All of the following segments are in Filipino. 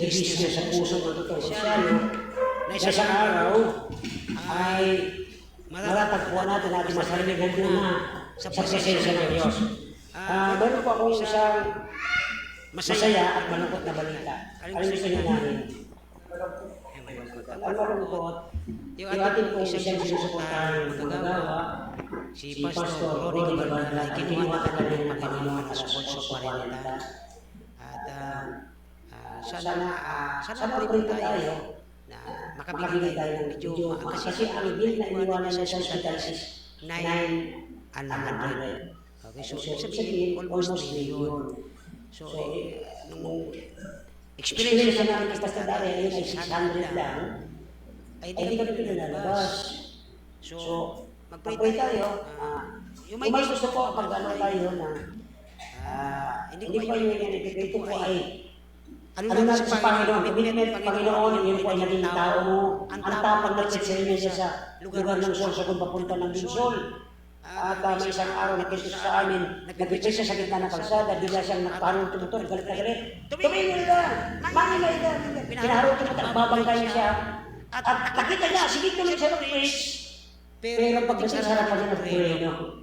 nag-business sa puso ng totoong Kristyano, na isang araw ay matatagpuan natin ating masariling hagduna sa presensya ng Diyos. Meron po akong isang masaya at malungkot na balita. Alam niyo sila namin. Ang malungkot, yung ating pong isang sinusuportahan ng magagawa, si Pastor Ronnie Barbanda, ay kinuha ka na rin ng Panginoon alas 8:40. At sana pagpapalito tayo na makabigay tayo ng medyo kasi ang bill na iniwanan niya sa hospital is 900. Okay, so sabihin, almost million. So, nung experience na namin sa Pastor Daria, yun ay 600 lang, ay di kami pinalabas. So, mag-pray tayo. Yung may gusto po, pag-ano tayo na, hindi ko yung ito po ay, ano natin sa Panginoon, commitment, Panginoon, yun po ay naging tao mo, ang tapang nagsisilin niya sa lugar ng Sol, sa kung papunta ng Sol. At may isang araw na Kristo sa amin, nag-pray siya sa gitna ng kalsada, bigla siyang nakaharong tumutor, galit na galit. Tumingin ka! Manilay ka! Pinaharong tumutor, babangkay siya. At nakita niya, sige tuloy siya mag-preach. Pero pagdating sa harapan niya nag-pray, no?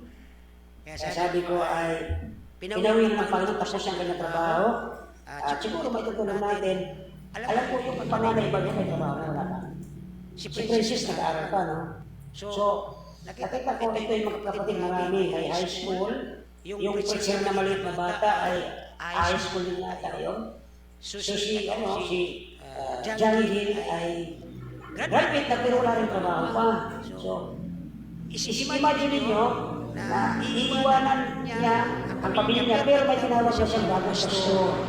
Kaya sabi ko ay, pinawin ng Panginoon tapos siyang kanyang trabaho. At siguro may tutulong natin. Alam ko yung panganay ba niya may trabaho na wala ka. Si Princess nag-aaral pa, no? So, nakita ko ito yung magkapatid marami ay high school. Yung preacher na maliit na bata ay high school din yata yun. So si Johnny Hill ay graduate na pero wala rin trabaho pa. So, imagine niyo na iiwanan niya ang pamilya niya pero may tinawag siya siyang bagong pastor.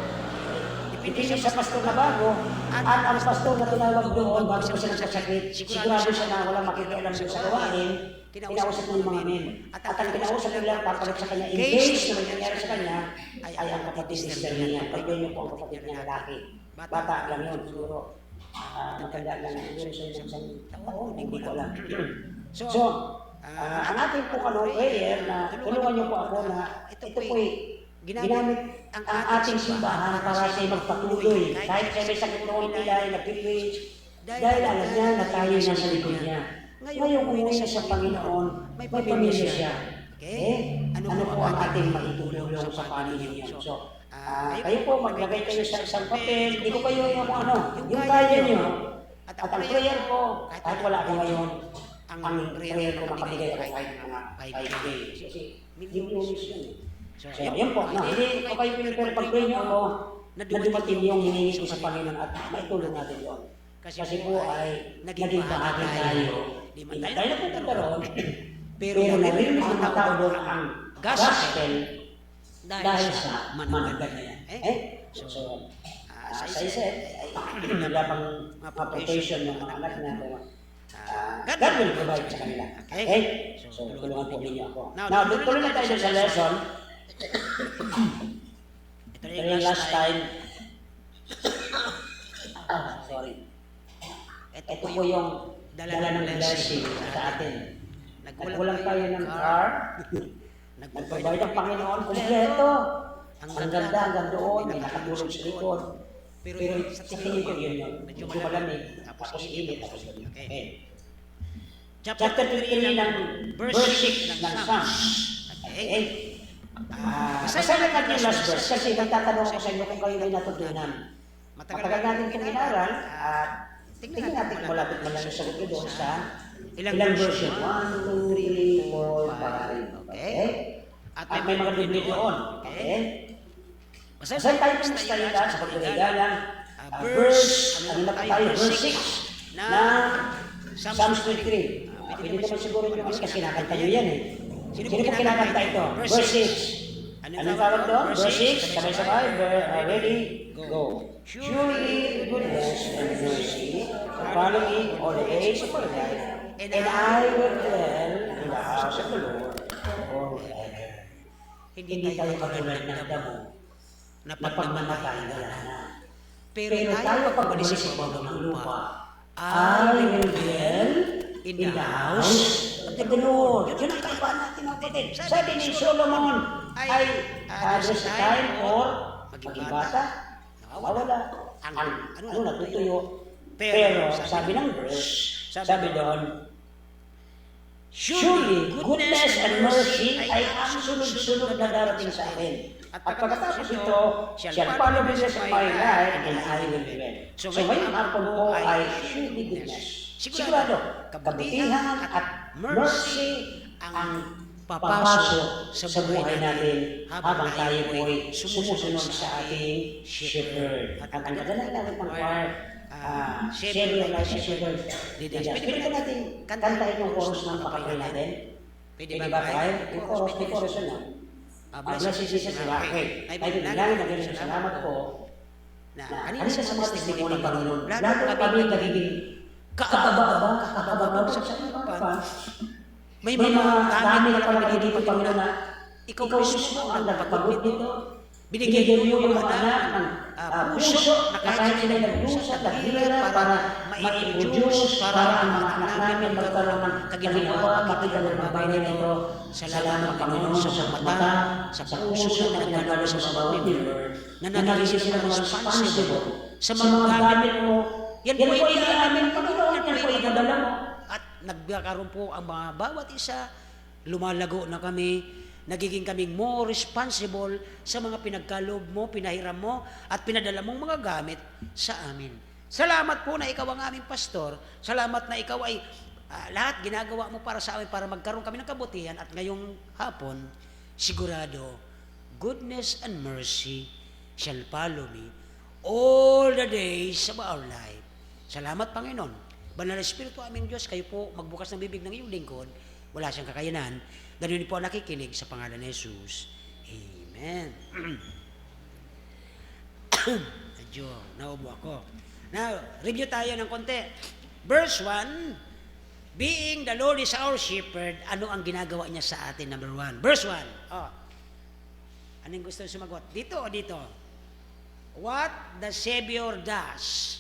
Ipinili sa pastor na bago at ang pastor na tinawag doon bago pa siya nagkasakit, sigurado siya na walang makikialam doon sa gawain, kinausap ng mga men. At ang kinausap nila, papalit sa kanya, engaged na nangyayari sa kanya, ay ang kapatid sister niya. Pagyan niyo po ang kapatid niya lalaki. Bata lang yun, siguro. Matanda lang yun, siguro sa isang taon, hindi ko alam. So, ang ating po prayer na tulungan niyo po ako na ito po'y ginamit ang ating simbahan para siya magpatuloy. Kahit siya may sakit noon nila ay nag-preach, dahil alam niya na tayo na sa likod niya. Ngayon umuwi na sa Panginoon, may pamilya siya. Okay? Ano po ang ating maitulong sa pamilya niyo? So, kayo po maglagay kayo sa isang papel, hindi ko kayo yung yung kaya niyo. At ang prayer ko, kahit wala ako ngayon, ang prayer ko makabigay ako kahit mga 5 days. Kasi millions yun eh. So, yan po. Hindi ko kayo pinipere pag-pray niyo ako na dumating yung hiningi ko sa Panginoon at maitulong natin yun. Kasi po ay naging bahagi tayo. Hindi tayo napunta roon, pero narinig ng mga tao doon ang gospel dahil sa managat na yan. So, as I said, wala pang application ng mga anak na God will provide sa kanila. Okay? So, tulungan po ninyo ako. Now, tuloy na tayo sa lesson. Ito yung last time. Sorry. Ito po yung dala ng blessing sa atin. Nagkulang tayo ng car. Nagpapabay ng Panginoon. Kompleto. Ang ganda hanggang doon. May nakatulog sa likod. Pero sa tingin ko yun yun. Medyo malamig. Tapos init. Tapos yun. Okay. Chapter 3 ng verse 6 ng Psalms. Okay. Basahin natin yung last verse kasi nagtatanong ako sa inyo kung kayo may natutunan. Matagal natin itong inaral at tingnan natin kung malapit na lang yung sagot ko doon sa ilang version. 1, 2, 3, 4, 5. Okay? At may mga Biblia doon. Okay? Basahin tayo ng salita sa pagkagalang verse, ano na tayo, verse 6 na Psalms 23. Pwede naman siguro nyo kasi kinakanta nyo yan eh. Sino po kinakanta ito? Verse 6. Anong tawag doon? Verse 6. Sabay-sabay. Ready? Go. Surely goodness and mercy follow me all the days of my life, and I will dwell in the house of the Lord forever. Hindi tayo katulad ng damo na pagmamatay wala na. Pero tayo pagbalik sa bawang ng lupa, I will dwell in the house of the Lord. Yun ang kaibahan natin mga kapatid. Sabi ni Solomon ay there's a time for maging bata, nawawala. natutuyo. Pero sabi ng verse, sabi doon, surely goodness and mercy ay ang sunod-sunod na darating sa akin. At pagkatapos ito, shall follow me of my life and I will dwell. So ngayong hapon po ay surely goodness. Sigurado, kabutihan at mercy ang papasok sa buhay natin habang tayo po ay sumusunod sa ating shepherd. At ang kaganda natin pang choir, share your life, share your leaders. Pwede ba natin kantahin yung chorus ng pakinggan natin? Pwede ba tayo? Yung chorus, may chorus na. Bless you, Jesus, okay. Ay, bilangin na ganun. Salamat po. Kanina sa mga testimony, Panginoon, lalo kami nagiging kaaba-aba sa kapan. May mga dami na kami dito, Panginoon, na ikaw gusto mo ang nagpagod dito. Binigyan mo yung mga anak ng puso na kahit sila nagdusa, naghira para ma-introduce, para ang mga anak namin magkaroon ng kaginawa, makita ng babay na ito. Salamat, Panginoon, sa mata, sa puso na nagdadalo sa bawat member, na nagiging sila mga responsible sa mga gamit mo. Yan po ay namin, Panginoon, yan po ay nadala mo. At nagkakaroon po ang mga bawat isa, lumalago na kami, nagiging kaming more responsible sa mga pinagkaloob mo, pinahiram mo, at pinadala mong mga gamit sa amin. Salamat po na ikaw ang aming pastor. Salamat na ikaw ay lahat ginagawa mo para sa amin para magkaroon kami ng kabutihan. At ngayong hapon, sigurado, goodness and mercy shall follow me all the days of our life. Salamat, Panginoon. Banal na Espiritu, aming Diyos, kayo po magbukas ng bibig ng iyong lingkod. Wala siyang kakayanan. Ganun po nakikinig sa pangalan ni Jesus. Amen. Medyo naubo ako. Now, review tayo ng konti. Verse 1, being the Lord is our shepherd, ano ang ginagawa niya sa atin? Number 1. Verse 1. Oh. Anong gusto sumagot? Dito o dito? What the Savior does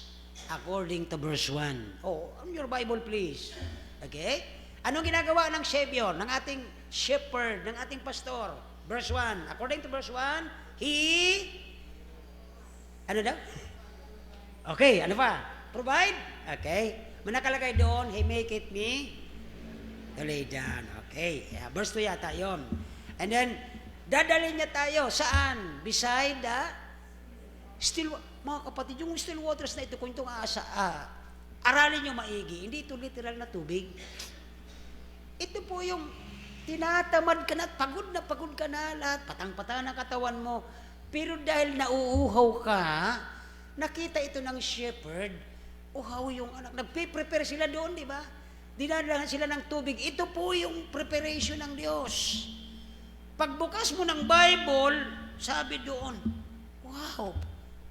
according to verse 1. Oh, on your Bible please. Okay? Anong ginagawa ng Savior, ng ating shepherd, ng ating pastor? Verse 1. According to verse 1, He, ano daw? Okay, ano pa? Provide? Okay. Manakalagay doon, He make it me to lay down. Okay. Yeah, verse 2 yata yun. And then, dadalhin niya tayo. Saan? Beside the still, mga kapatid, yung still waters na ito, kung itong aralin nyo maigi, hindi ito literal na tubig. Ito po yung tinatamad ka na, pagod ka na lahat, patang-patang na katawan mo. Pero dahil nauuhaw ka, nakita ito ng shepherd, uhaw yung anak. Nagpe-prepare sila doon, di ba? Dinadala sila ng tubig. Ito po yung preparation ng Diyos. Pagbukas mo ng Bible, sabi doon, wow,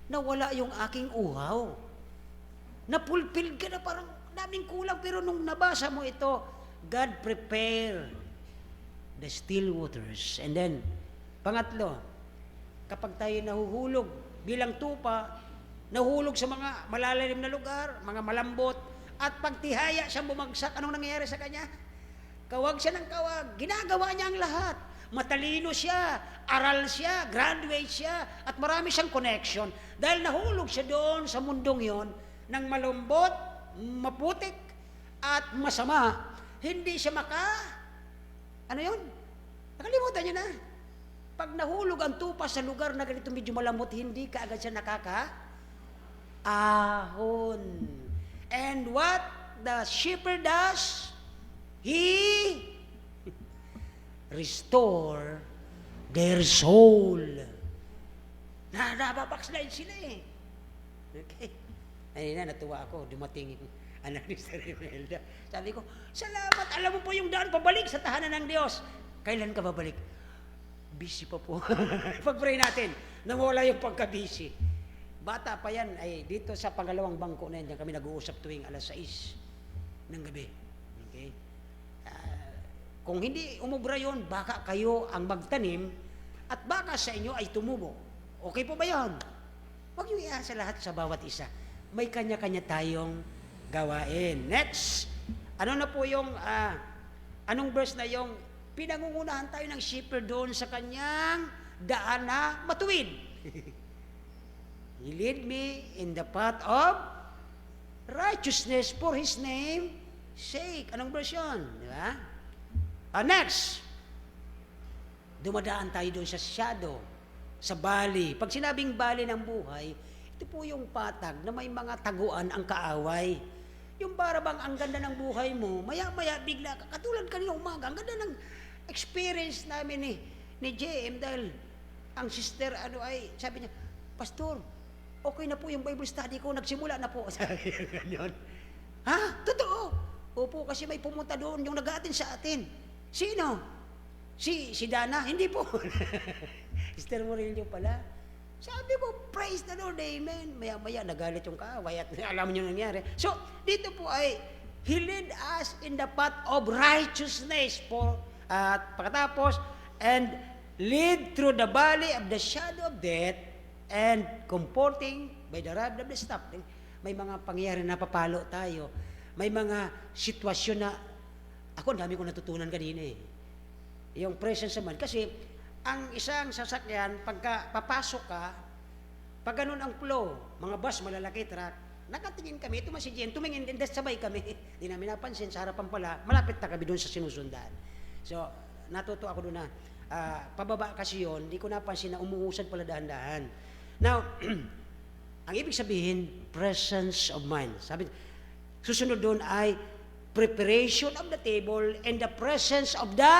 nawala yung aking uhaw. Napulpil ka na, parang daming kulang. Pero nung nabasa mo ito, God prepare the still waters. And then, pangatlo, kapag tayo nahuhulog bilang tupa, nahuhulog sa mga malalalim na lugar, mga malambot, at pagtihaya siyang bumagsak, anong nangyayari sa kanya? Kawag siya ng kawag, ginagawa niya ang lahat. Matalino siya, aral siya, graduate siya, at marami siyang connection. Dahil nahulog siya doon sa mundong yon, ng malambot, maputik, at masama, hindi siya ano yun? Nakalimutan niyo na. Pag nahulog ang tupa sa lugar na ganito medyo malambot, hindi kaagad siya ahon. And what the shepherd does, he restore their soul. Nababackslide sila eh. Okay. Ayun na, natuwa ako. Dumating anak ni Sir Imelda. Sabi ko, salamat, alam mo po yung daan pabalik sa tahanan ng Diyos. Kailan ka babalik? Busy pa po. Pag-pray natin, nawala yung pagka-busy. Bata pa yan, ay dito sa pangalawang bangko na yan, kami nag-uusap tuwing alas 6 ng gabi. Okay? Kung hindi umubra yun, baka kayo ang magtanim at baka sa inyo ay tumubo. Okay po ba yun? Huwag niyo iasa lahat sa bawat isa. May kanya-kanya tayong gawain. Next, ano na po yung, anong verse na yung pinangungunahan tayo ng shepherd doon sa kanyang daan na matuwid. He lead me in the path of righteousness for His name sake. Anong version? Di ba? Next. Dumadaan tayo doon sa shadow, sa valley. Pag sinabing valley ng buhay, ito po yung patag na may mga taguan ang kaaway. Yung para bang ang ganda ng buhay mo, maya-maya bigla, katulad kanina umaga, ang ganda ng experience namin ni JM dahil ang sister, sabi niya, Pastor, okay na po yung Bible study ko, nagsimula na po. Sabi niya ganyan. Ha? Totoo? Opo, kasi may pumunta doon yung nag-aatin sa atin. Sino? Si Dana? Hindi po. Sister Murillo pala. Sabi ko, praise the Lord, amen. Maya-maya, nagalit yung kaaway at alam niyo nangyari. So, dito po ay, He led us in the path of righteousness at pagkatapos, and lead through the valley of the shadow of death and comforting by the rod of the staff. May mga pangyayari na papalo tayo. May mga sitwasyon na, ako, dami ko natutunan kanina yung presence naman. Kasi, ang isang sasakyan, pagka papasok ka, pag ganun ang flow, mga bus, malalaki, truck, nakatingin kami, ito si Jen, tumingin din, sabay kami. Di namin napansin, sa harapan pala, malapit na kami doon sa sinusundan. So, natuto ako doon na, pababa kasi yun, di ko napansin na umuusad pala dahan-dahan. Now, ang ibig sabihin, presence of mind. Sabi, susunod doon ay preparation of the table and the presence of the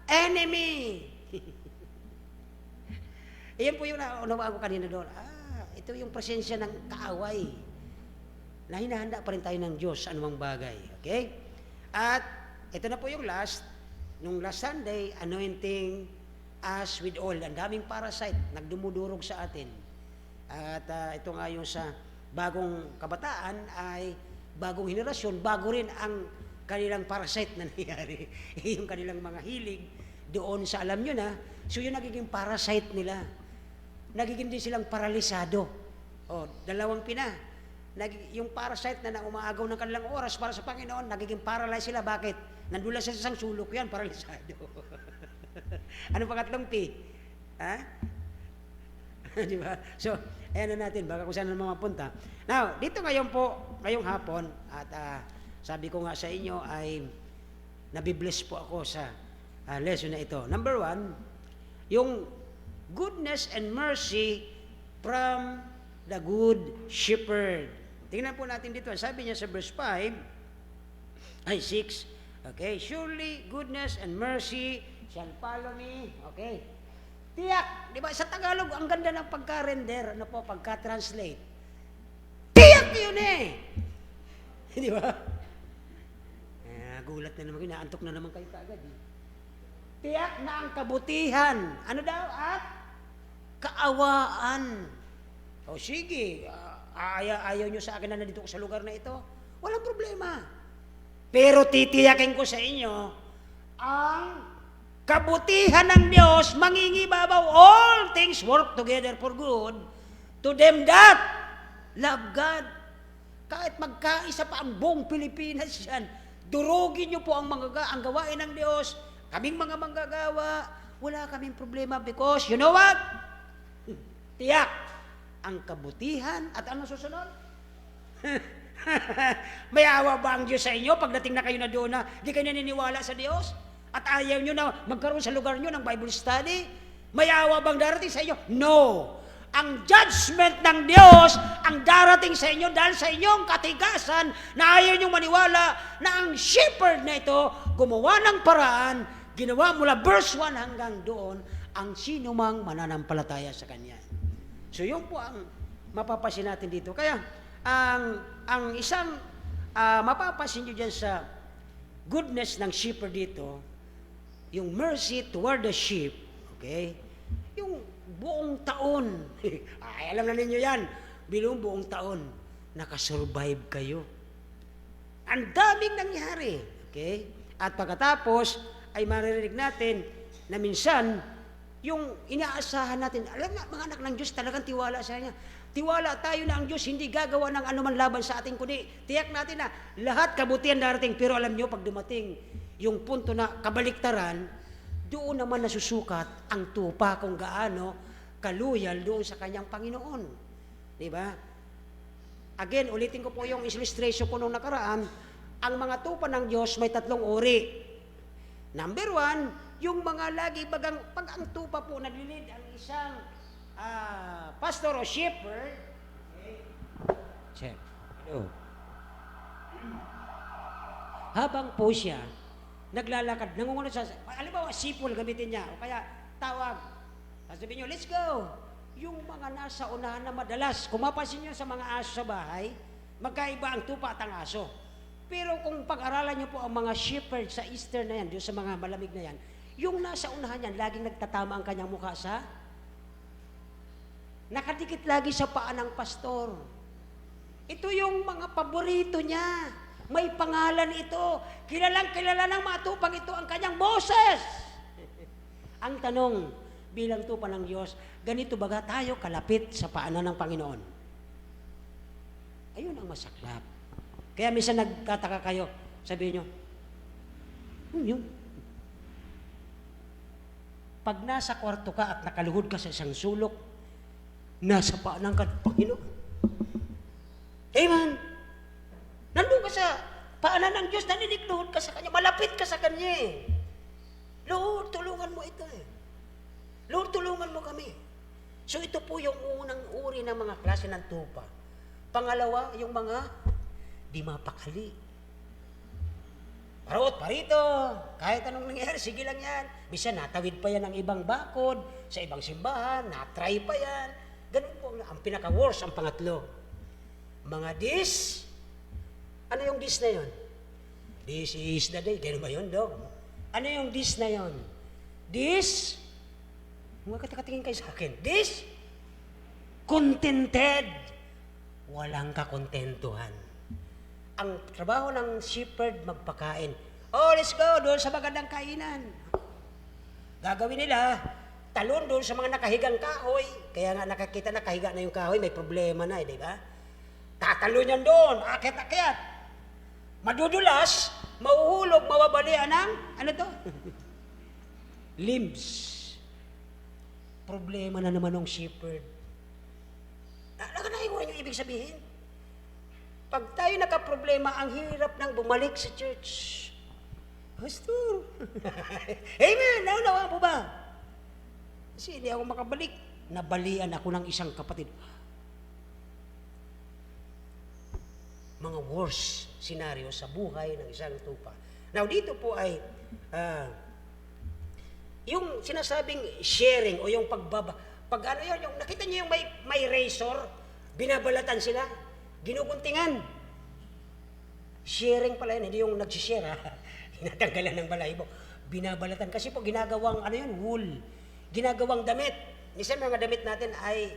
enemy. Iyan po yung naunawaan ko kanina doon. Ito yung presensya ng kaaway na hinahanda pa rin tayo ng Diyos anumang bagay. Okay? At ito na po yung last. Nung last Sunday, anointing us with oil. Ang daming parasite, nagdumudurog sa atin. At ito nga yung sa bagong kabataan ay bagong henerasyon, bago rin ang kanilang parasite na nangyari. Yung kanilang mga hilig doon sa alam nyo na, so yung nagiging parasite nila. Nagiging din silang paralisado. Dalawang yung parasite na umaagaw ng kanilang oras para sa Panginoon, nagiging paralyzed sila. Bakit? Nandula sa isang sulok yan, paralisado. Anong pangatlong P? Ha? Di ba? So, ayan na natin, baka kung saan naman mapunta. Now, dito ngayon po, ngayong hapon, at sabi ko nga sa inyo ay nabibless po ako sa lesson na ito. Number 1, yung goodness and mercy from the good shepherd. Tingnan po natin dito. Sabi niya sa verse 6, okay, surely goodness and mercy shall follow me. Okay. Tiyak, di ba? Sa Tagalog, ang ganda ng pagka-render, pagka-translate. Tiyak yun di ba? Gulat na naman, inaantok na naman kayo kaagad. Tiyak na ang kabutihan. Ano daw? At kaawaan. Sige, ayaw nyo sa akin na nandito ko sa lugar na ito. Walang problema. Pero titiyakin ko sa inyo, ang kabutihan ng Diyos, mangingibabaw, all things work together for good to them that love God. Kahit magkaisa pa ang buong Pilipinas yan, durugin nyo po ang gawain ng Diyos, kaming mga manggagawa, wala kaming problema because, you know what? Tiyak, ang kabutihan at ano susunod? May awa ba ang Diyos sa inyo pagdating na kayo na doon na di kayo naniniwala sa Diyos? At ayaw nyo na magkaroon sa lugar nyo ng Bible study? May awa bang darating sa inyo? No! Ang judgment ng Diyos ang darating sa inyo dahil sa inyong katigasan na ayaw niyong maniwala na ang shepherd na ito gumawa ng paraan, ginawa mula verse 1 hanggang doon ang sinumang mananampalataya sa Kanya. So yun po ang mapapasin natin dito. Kaya ang isang mapapasin nyo dyan sa goodness ng shepherd dito, yung mercy toward the sheep, okay? Yung buong taon, alam na ninyo yan, buong taon, nakasurvive kayo. Ang daming nangyari, okay? At pagkatapos, ay maririnig natin na minsan, yung inaasahan natin, alam na, mga anak ng Diyos, talagang tiwala sa Kanya. Tiwala tayo na ang Diyos hindi gagawa ng anuman laban sa ating kundi. Tiyak natin na lahat kabutihan darating. Pero alam nyo, pag dumating yung punto na kabaliktaran, doon naman nasusukat ang tupa kung gaano kaluyal doon sa kanyang Panginoon. Di ba? Again, ulitin ko po yung illustration ko nung nakaraan, ang mga tupa ng Diyos may 3 uri. Number 1, yung mga lagi pag ang tupa po naglilid ang isang pastor o shepherd. Okay. Check. Hello. Habang po siya naglalakad, nangungulo sa, halimbawa, sipol gamitin niya, o kaya tawag. Sasabihin niyo, let's go. Yung mga nasa unahan na madalas, kung mapansin niyo sa mga aso sa bahay, magkaiba ang tupa at ang aso. Pero kung pag-aralan niyo po ang mga shepherd sa eastern na yan, doon sa mga malamig na yan, yung nasa unahan yan, laging nagtatama ang kanyang mukha sa, nakadikit lagi sa paa ng pastor. Ito yung mga paborito niya. May pangalan ito. Kilalang kilala ng mga tupang ito ang kanyang boses. Ang tanong, bilang tupa ng Diyos, ganito baga tayo kalapit sa paanan ng Panginoon? Ayun ang masaklap. Kaya minsan nagtataka kayo, sabihin nyo, yun. Pag nasa kwarto ka at nakaluhod ka sa isang sulok, nasa paanan ka ng Panginoon. Amen. Nandun ka sa paanan ng Diyos, naninikluhod ka sa Kanya, malapit ka sa Kanya eh. Lord, tulungan mo ito eh. Lord, tulungan mo kami. So ito po yung unang uri ng mga klase ng tupa. Pangalawa, yung mga di mapakali. Parot, parito, kahit anong nangyari, sige lang yan. Bisa natawid pa yan ng ibang bakod, sa ibang simbahan, natry pa yan. Ganun po, ang pinaka-worst, ang pangatlo. Mga dis, ano yung dis na yun? This is the day. Ganun ba yun, Dog? Ano yung dis na yun? Dis, mga katikatingin kayo sa akin. Dis, contented. Walang kakontentuhan. Ang trabaho ng shepherd, magpakain. Oh, let's go, doon sa magandang kainan. Gagawin nila, talon doon sa mga nakahigang kahoy. Kaya nga nakakita na kahiga na yung kahoy, may problema na, di ba? Tatalon yan doon, akit-akit. Madudulas, mauhulog, mawabalian ng, ano to? Limbs. Problema na naman ng shepherd. Nakanahinguhan yung ibig sabihin. Pag tayo nakaproblema, ang hirap nang bumalik sa church. Pastor. Amen! Naunawa po ba? Kasi hindi ako makabalik. Nabalian ako ng isang kapatid. Mga worst scenario sa buhay ng isang tupa. Now, dito po ay yung sinasabing sharing o yung pag ano yun, yung nakita niyo yung may razor, binabalatan sila, ginuguntingan. Sharing pala yun, hindi yung nagsishare ha. Tinatanggalan ng balahibo. Binabalatan kasi po ginagawang ano yun, wool. Ginagawang damit. Minsan mga damit natin ay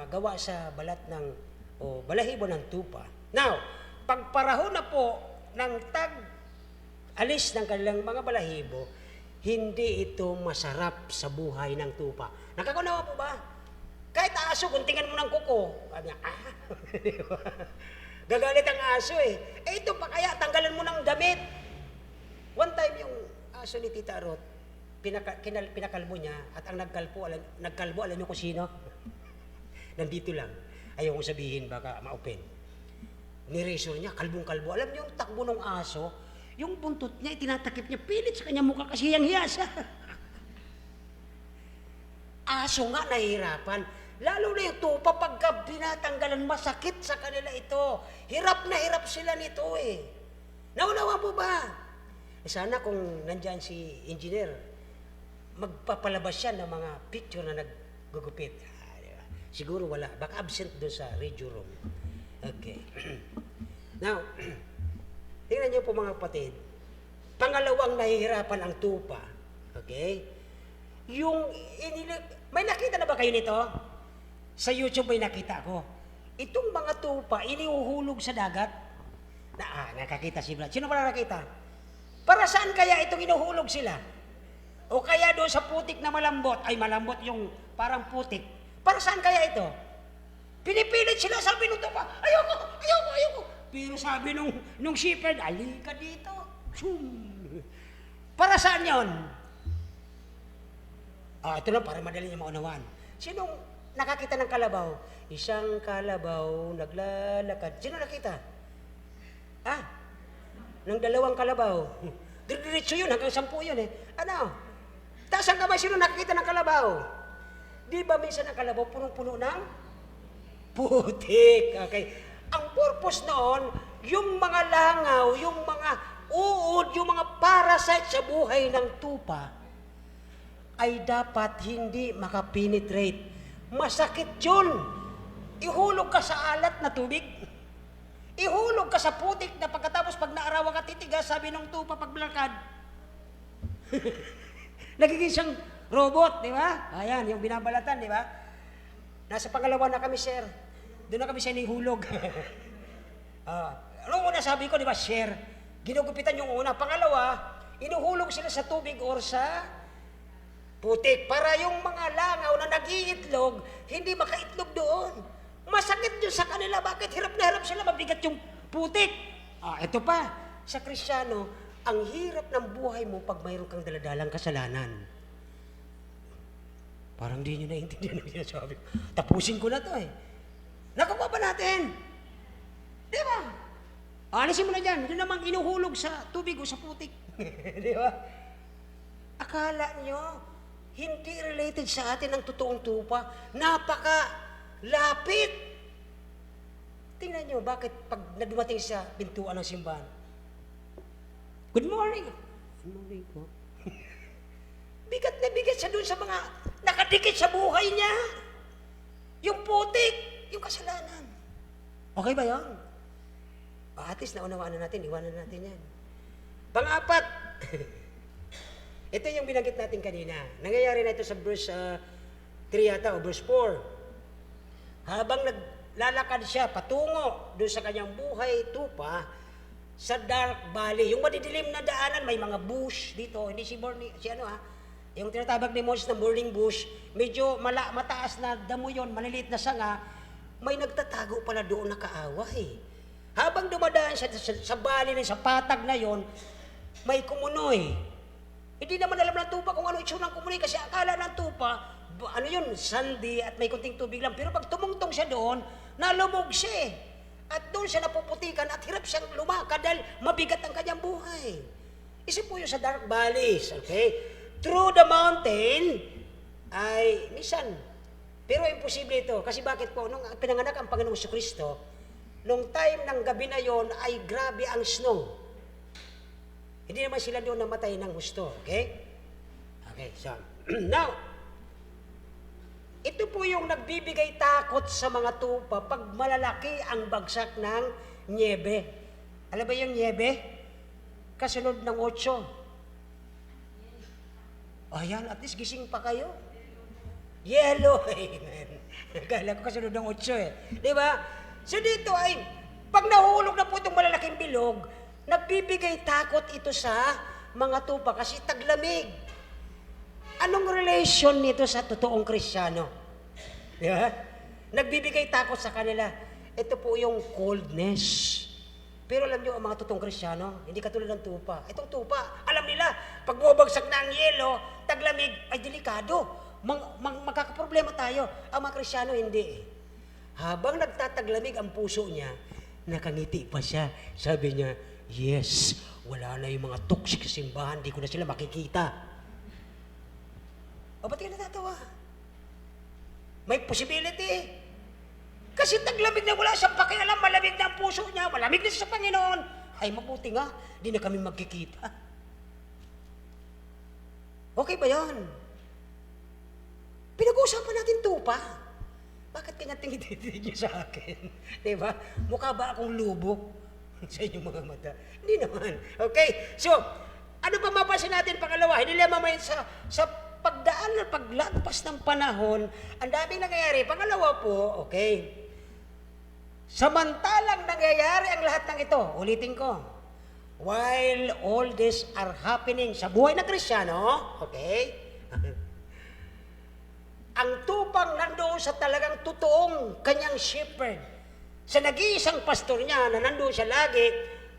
gawa sa balat ng balahibo ng tupa. Now, pagparaho na po ng alis ng kanilang mga balahibo, hindi ito masarap sa buhay ng tupa. Nakakaunawa po ba? Kahit aso, guntingan mo ng kuko. Gagalit ang aso eh. Ito pa kaya, tanggalan mo ng damit. One time yung aso ni Tita Ruth, pinakalbo niya at ang nagkalbo, alam niyo kung sino? Nandito lang. Ayaw kong sabihin, baka ma-open. Niresor niya, kalbong-kalbo. Alam niyo yung takbo ng aso, yung buntot niya, itinatakip niya, pilit sa kanya mukha kasi hiyang hiyasa. Aso nga nahihirapan. Lalo na yung tupa, pagka binatanggalan, masakit sa kanila ito. Hirap na hirap sila nito eh. Naunawa po ba? Sana kung nandyan si engineer, magpapalabas siya ng mga picture na naggugupit. Diba? Siguro wala. Baka absent doon sa radio room. Okay. Now, tingnan niyo po mga kapatid. Pangalawang nahihirapan ang tupa. Okay? May nakita na ba kayo nito? Sa YouTube may nakita ko. Itong mga tupa, iniuhulog sa dagat. Nakakita si Brad. Sino pala nakita? Para saan kaya itong inuhulog sila? O kaya doon sa putik na malambot, ay malambot yung parang putik. Para saan kaya ito? Pinipilit sila, sabi nung tupa, ayoko. Pero sabi nung shepherd, alika dito. Para saan yon? Ito lang, para madali niya maunawaan. Sinong nakakita ng kalabaw? isang kalabaw naglalakad. Sino nakita? Ng dalawang kalabaw. Diretso yun, hanggang 10 yun eh. Ano? Taas ang kamay, sino nakakita ng kalabaw? Di ba minsan ang kalabaw punong-puno ng putik? Okay. Ang purpose noon, yung mga langaw, yung mga uod, yung mga parasite sa buhay ng tupa, ay dapat hindi makapenetrate. Masakit yun. Ihulog ka sa alat na tubig. Ihulog ka sa putik na pagkatapos pag naarawan ka titigas, sabi ng tupa pagbalakad. Nagiging siyang robot, di ba? Ayan, yung binabalatan, di ba? Nasa pangalawa na kami, sir. Doon na kami siya nihulog. Ano una sabi ko, di ba, share? Ginugupitan yung una. Pangalawa, inuhulog sila sa tubig or sa putik para yung mga langaw na nag-iitlog, hindi makaitlog doon. Masakit yun sa kanila. Bakit? Hirap na hirap sila, mabigat yung putik. Ito pa, sa Kristiyano, ang hirap ng buhay mo pag mayroon kang daladalang kasalanan. Parang di nyo naiintindihan ang sinasabi ko. Tapusin ko na to eh. Nakuha ba natin? Di ba? Alisin mo na dyan. Yun namang inuhulog sa tubig o sa putik. Di ba? Akala nyo, hindi related sa atin ang totoong tupa. Napaka-lapit. Tingnan nyo, bakit pag nadumating sa pintuan ng simbahan? Good morning. Good morning po. Bigat na bigat siya dun sa mga nakadikit sa buhay niya. Yung putik, yung kasalanan. Okay ba yun? At least naunawaan na natin, iwanan natin yan. Pang-apat, ito yung binanggit natin kanina. Nangyayari na ito sa verse 3 yata o verse 4. Habang naglalakad siya patungo doon sa kanyang buhay tupa sa dark valley. Yung madidilim na daanan, may mga bush dito. Hindi yung tinatabag ni Moses na burning bush, medyo mataas na damo yun, maliliit na sanga, may nagtatago pala doon na kaaway. Habang dumadaan siya sa valley na sa patag na yon, may kumunoy. Hindi naman alam ng tupa kung ano itsura ng kumunoy kasi akala ng tupa, sandy at may kunting tubig lang. Pero pag tumungtong siya doon, nalubog siya. At doon siya napuputikan at hirap siyang lumakad dahil mabigat ang kanyang buhay. Isip po yun sa dark valleys, okay? Through the mountain, ay minsan, pero imposible ito. Kasi bakit po, nung pinanganak ang Panginoong Jesucristo, nung time ng gabi na yon ay grabe ang snow. Hindi naman sila doon namatay ng gusto, okay? Okay, so, now, ito po yung nagbibigay takot sa mga tupa pag malalaki ang bagsak ng niebe. Alam ba yung niebe? Kasunod ng 8. Ayan, at least gising pa kayo. Yellow, amen. Kala ko kasunod ng 8 eh. Di ba? So dito ay, pag nahulog na po itong malalaking bilog, nagbibigay takot ito sa mga tupa kasi taglamig. Anong relation nito sa totoong Kristiyano? Di ba? Nagbibigay takot sa kanila. Ito po yung coldness. Pero alam nyo, ang mga totoong Kristiyano, hindi katulad ng tupa. Itong tupa, alam nila, pag bumabagsak na ang yelo, taglamig, ay delikado. Magkakaproblema tayo. Ang mga Kristiyano, hindi. Habang nagtataglamig ang puso niya, nakangiti pa siya. Sabi niya, yes, wala na yung mga toxic sa simbahan, di ko na sila makikita. O ba't ka natatawa? May possibility. Kasi taglamig na wala siyang pakialam, malamig na ang puso niya, malamig na siya sa Panginoon. Ay mabuti nga, di na kami magkikita. Okay ba yan? Pinag-uusapan natin tupa. Bakit kanya tingin niyo sa akin? Diba? Mukha ba akong lubok sa inyong mga mata? Hindi naman. Okay? So, ano pa mapasin natin pangalawa? Hindi lang mamayin sa pagdaan at paglampas ng panahon, ang daming nangyayari. Pangalawa po, okay? Samantalang nangyayari ang lahat ng ito, ulitin ko, while all this are happening sa buhay ng Kristiyano, okay? Ang tupang nandoon sa talagang totoong kanyang shepherd, sa nag-iisang pastor niya na nandoon siya lagi,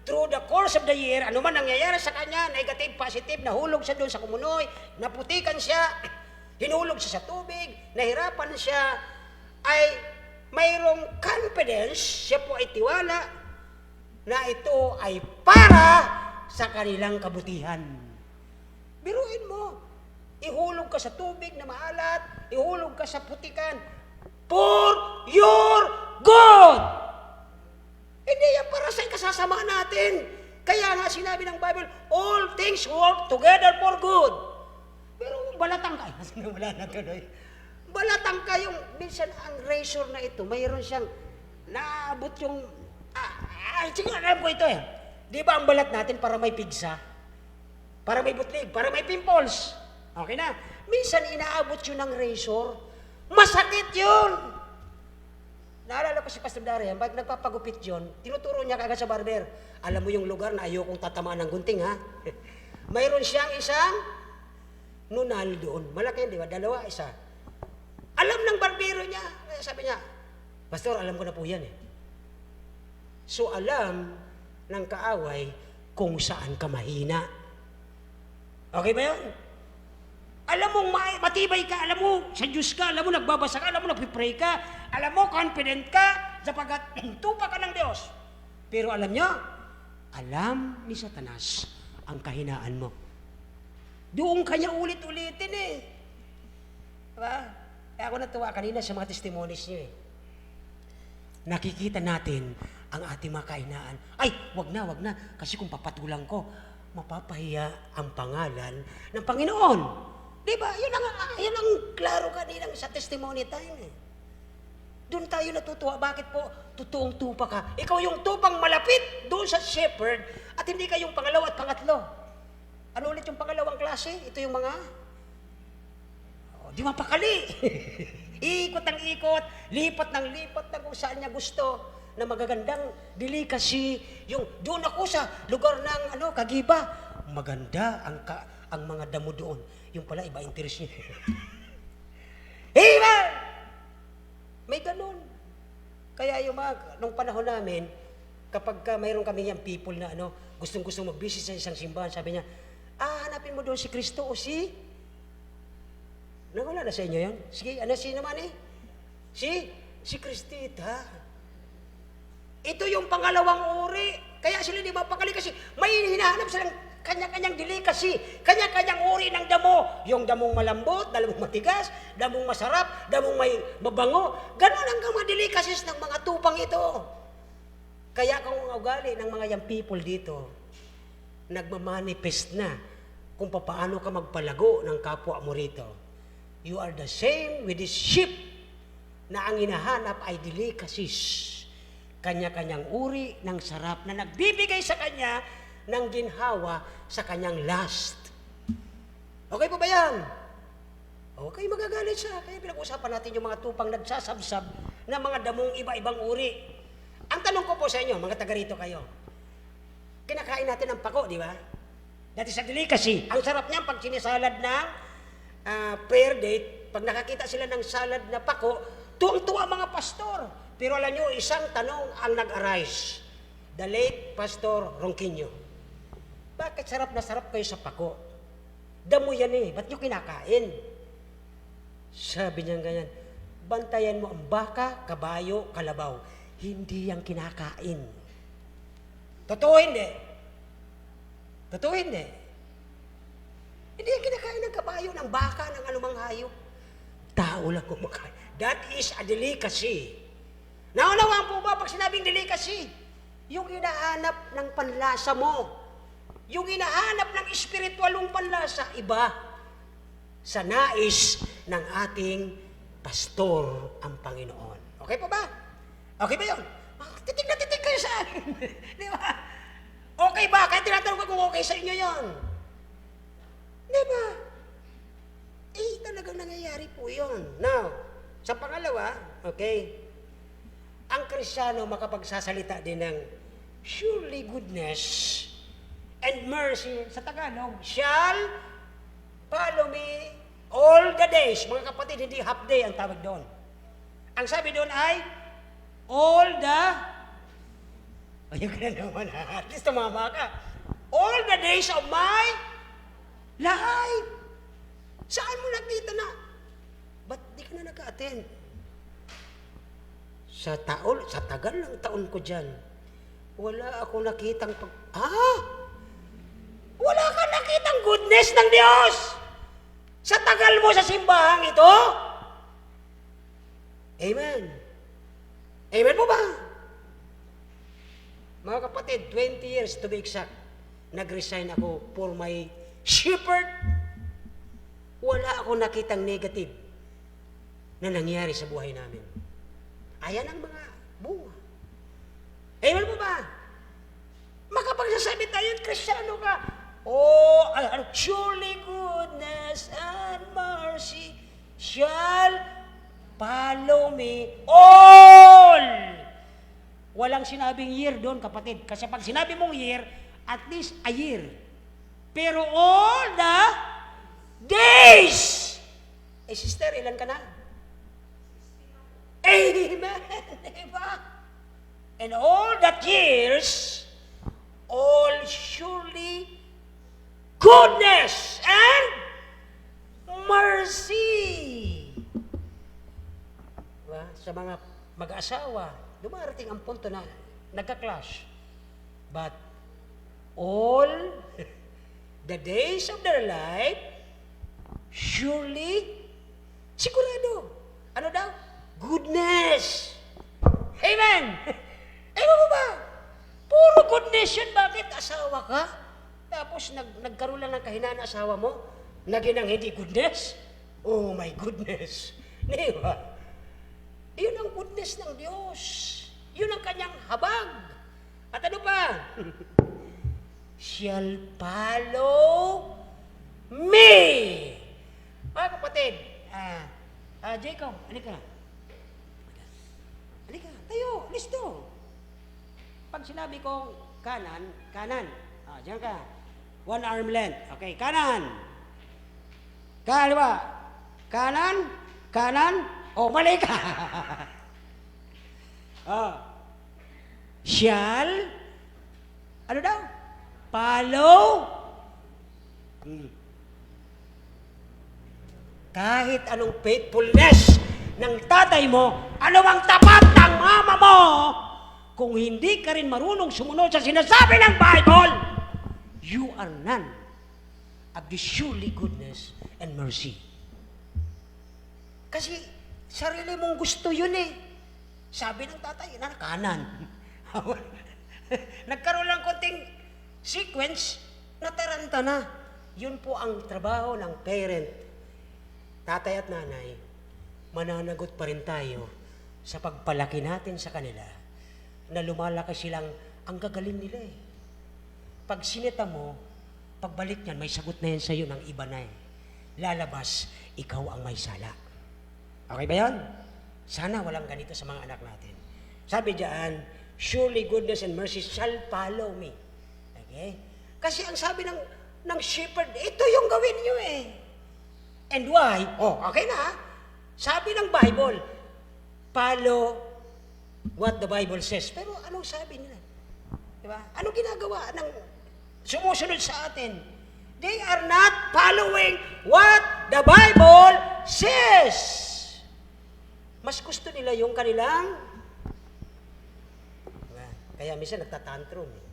through the course of the year, ano man nangyayari sa kanya, negative, positive, nahulog siya doon sa kumunoy, naputikan siya, hinulog siya sa tubig, nahirapan siya, ay mayroong confidence, siya po ay tiwala na ito ay para sa kanilang kabutihan. Biruin mo, ihulog ka sa tubig na maalat, ihulog ka sa putikan, for your good. Hindi yan para sa ikasasama natin. Kaya nga sinabi ng Bible, all things work together for good. Pero balatang ka, wala na tuloy. Balatang ka yung, minsan ang razor na ito, mayroon siyang naabot yung, siguro alam ko ito eh. Di ba ang balat natin para may pigsa? Para may butlig, para may pimples. Okay na? Minsan inaabot yun ng razor, masakit yun. Naalala ko si Pastor Darian, pag nagpapagupit yun, tinuturo niya kagad sa barber. Alam mo yung lugar na ayokong tatamaan ng gunting, ha? Mayroon siyang isang nunal doon. Malaki yun, di ba? Dalawa, isa. Alam ng barbero niya. Sabi niya, Pastor, alam ko na po yan eh. So alam ng kaaway kung saan ka mahina. Okay ba yun? Alam mo, matibay ka, alam mo, sa Diyos ka, alam mo, nagbabasa ka, alam mo, nagpipray ka, alam mo, confident ka, sapagkat tupa ka ng Diyos. Pero alam niyo, alam ni Satanas ang kahinaan mo. Doon kanya ulit-ulitin eh. Diba? Kaya ako natuwa kanina sa mga testimonies niyo eh. Nakikita natin ang ating mga kahinaan. Ay, wag na, kasi kung papatulang ko, mapapahiya ang pangalan ng Panginoon. Diba? Yun ang klaro kanina sa testimony time eh. Doon tayo natutuwa. Bakit po? Totoong tupa ka. Ikaw yung tupang malapit doon sa shepherd at hindi ka yung pangalawa at pangatlo. Ano ulit yung pangalawang klase? Ito yung mga di mapakali. Ikot ng ikot, lipat ng lipat na kung saan niya gusto na magagandang delicacy. Yung doon ako sa lugar ng Kagiba. Maganda ang mga damo doon. Yung pala iba interest niya. Iba! May ganun. Kaya yung nung panahon namin, kapag mayroon kami yung people na gustong-gusto mag-visit sa isang simbahan, sabi niya, hanapin mo doon si Kristo o si... Nawala na sa inyo yan? Sige, si naman eh? Si Kristita. Ito yung pangalawang uri. Kaya sila di mapakali kasi may hinahanap silang kanya-kanyang delicacy, kanya-kanyang uri ng damo. Yung damong malambot, damong matigas, damong masarap, damong may mabango. Ganon ang mga delicacies ng mga tupang ito. Kaya kung ang ugali ng mga young people dito, nagmamanifest na kung paano ka magpalago ng kapwa mo rito. You are the same with this sheep na ang hinahanap ay delicacies. Kanya-kanyang uri ng sarap na nagbibigay sa kanya ng ginhawa sa kanyang lust. Okay po ba yan? Okay, magagalit siya. Kaya pinag-usapan natin yung mga tupang nagsasabsab na mga damong iba-ibang uri. Ang tanong ko po sa inyo, mga taga rito kayo, kinakain natin ang pako, di ba? Dati sa delicacy, ang sarap niyan pag sinisalad ng prayer date, pag nakakita sila ng salad na pako, tuwang-tuwa mga pastor. Pero alam nyo, isang tanong ang nag-arise. The late Pastor Ronquinho. Bakit sarap na sarap kayo sa pako? Damo yan eh, ba't nyo kinakain? Sabi niya ganyan, bantayan mo ang baka, kabayo, kalabaw. Hindi yan kinakain. Totoo hindi? Totoo hindi? Hindi yan kinakain ng kabayo, ng baka, ng anumang hayop. Tao lang kumakain. That is a delicacy. Naunawaan po ba pag sinabing delicacy? Yung hinahanap ng panlasa mo. Yung hinahanap ng espiritualong panlasa, iba. Sa nais ng ating pastor ang Panginoon. Okay po ba? Okay ba yun? Titig na titig kayo sa akin. Di ba? Okay ba? Kaya tinatanong ko kung okay sa inyo yun. Di ba? Talagang nangyayari po yun. Now, sa pangalawa, okay, ang Kristiyano makapagsasalita din ng surely goodness and mercy, sa Tagalog, shall follow me all the days. Mga kapatid, hindi half day ang tawag doon. Ang sabi doon ay, all the, ayun ka na naman ha, at least tumama ka, all the days of my life. Saan mo nakita na? Ba't di ka na nag-attend? sa tagal ng taon ko dyan, wala ako nakitang wala ka nakitang goodness ng Diyos sa tagal mo sa simbahang ito? Amen. Amen po ba? Mga kapatid, 20 years to be exact, nag-resign ako for my shepherd. Wala ako nakitang negative na nangyari sa buhay namin. Ayan ang mga bunga. Amen po ba? Makapagsasabi tayo, Kristiyano ka, surely goodness and mercy shall follow me all. Walang sinabing year doon, kapatid. Kasi pag sinabi mong year, at least a year. Pero all the days. Sister, ilan ka na? Amen. Diba? And all that years, all surely goodness and mercy. Diba? Sa mga mag-asawa, dumarating ang punto na nagka-clash. But all the days of their life, surely, sigurado. Ano daw? Goodness. Amen. Amen mo ba? Puro goodness yun. Bakit? Asawa ka? Tapos nagkaroon lang ng kahinaan asawa mo? Naging ang hindi goodness? Oh my goodness. Di ba? Yun ang goodness ng Diyos. Yun ang kanyang habag. At ano pa? Shall follow me. Mga kapatid, Jacob, halika. Halika, tayo, listo. Pag sinabi kong kanan. Diyan ka. One arm length. Okay, kanan. Kaliwa. Kanan. Mali ka. Shall, ano daw? Follow. Kahit anong faithfulness ng tatay mo, ano ang tapat ng mama mo, kung hindi ka rin marunong sumunod sa sinasabi ng Bible, you are none of the surely goodness and mercy. Kasi sarili mong gusto yun eh. Sabi ng tatay, kanan. Nagkaroon lang konting sequence, nataranta na. Yun po ang trabaho ng parent. Tatay at nanay, mananagot pa rin tayo sa pagpalaki natin sa kanila na lumalaki silang ang gagaling nila eh. Pag sinita mo, pagbalik niyan, may sagot na yan sa'yo ng iba na eh. Lalabas, ikaw ang may sala. Okay ba yan? Sana walang ganito sa mga anak natin. Sabi diyan, surely goodness and mercy shall follow me. Okay? Kasi ang sabi ng shepherd, ito yung gawin nyo eh. And why? Okay na. Sabi ng Bible, follow what the Bible says. Pero anong sabi nila? Diba? Anong ginagawa ng sumusunod sa atin? They are not following what the Bible says. Mas gusto nila yung kanilang, diba? Kaya minsan nagtatantrum eh.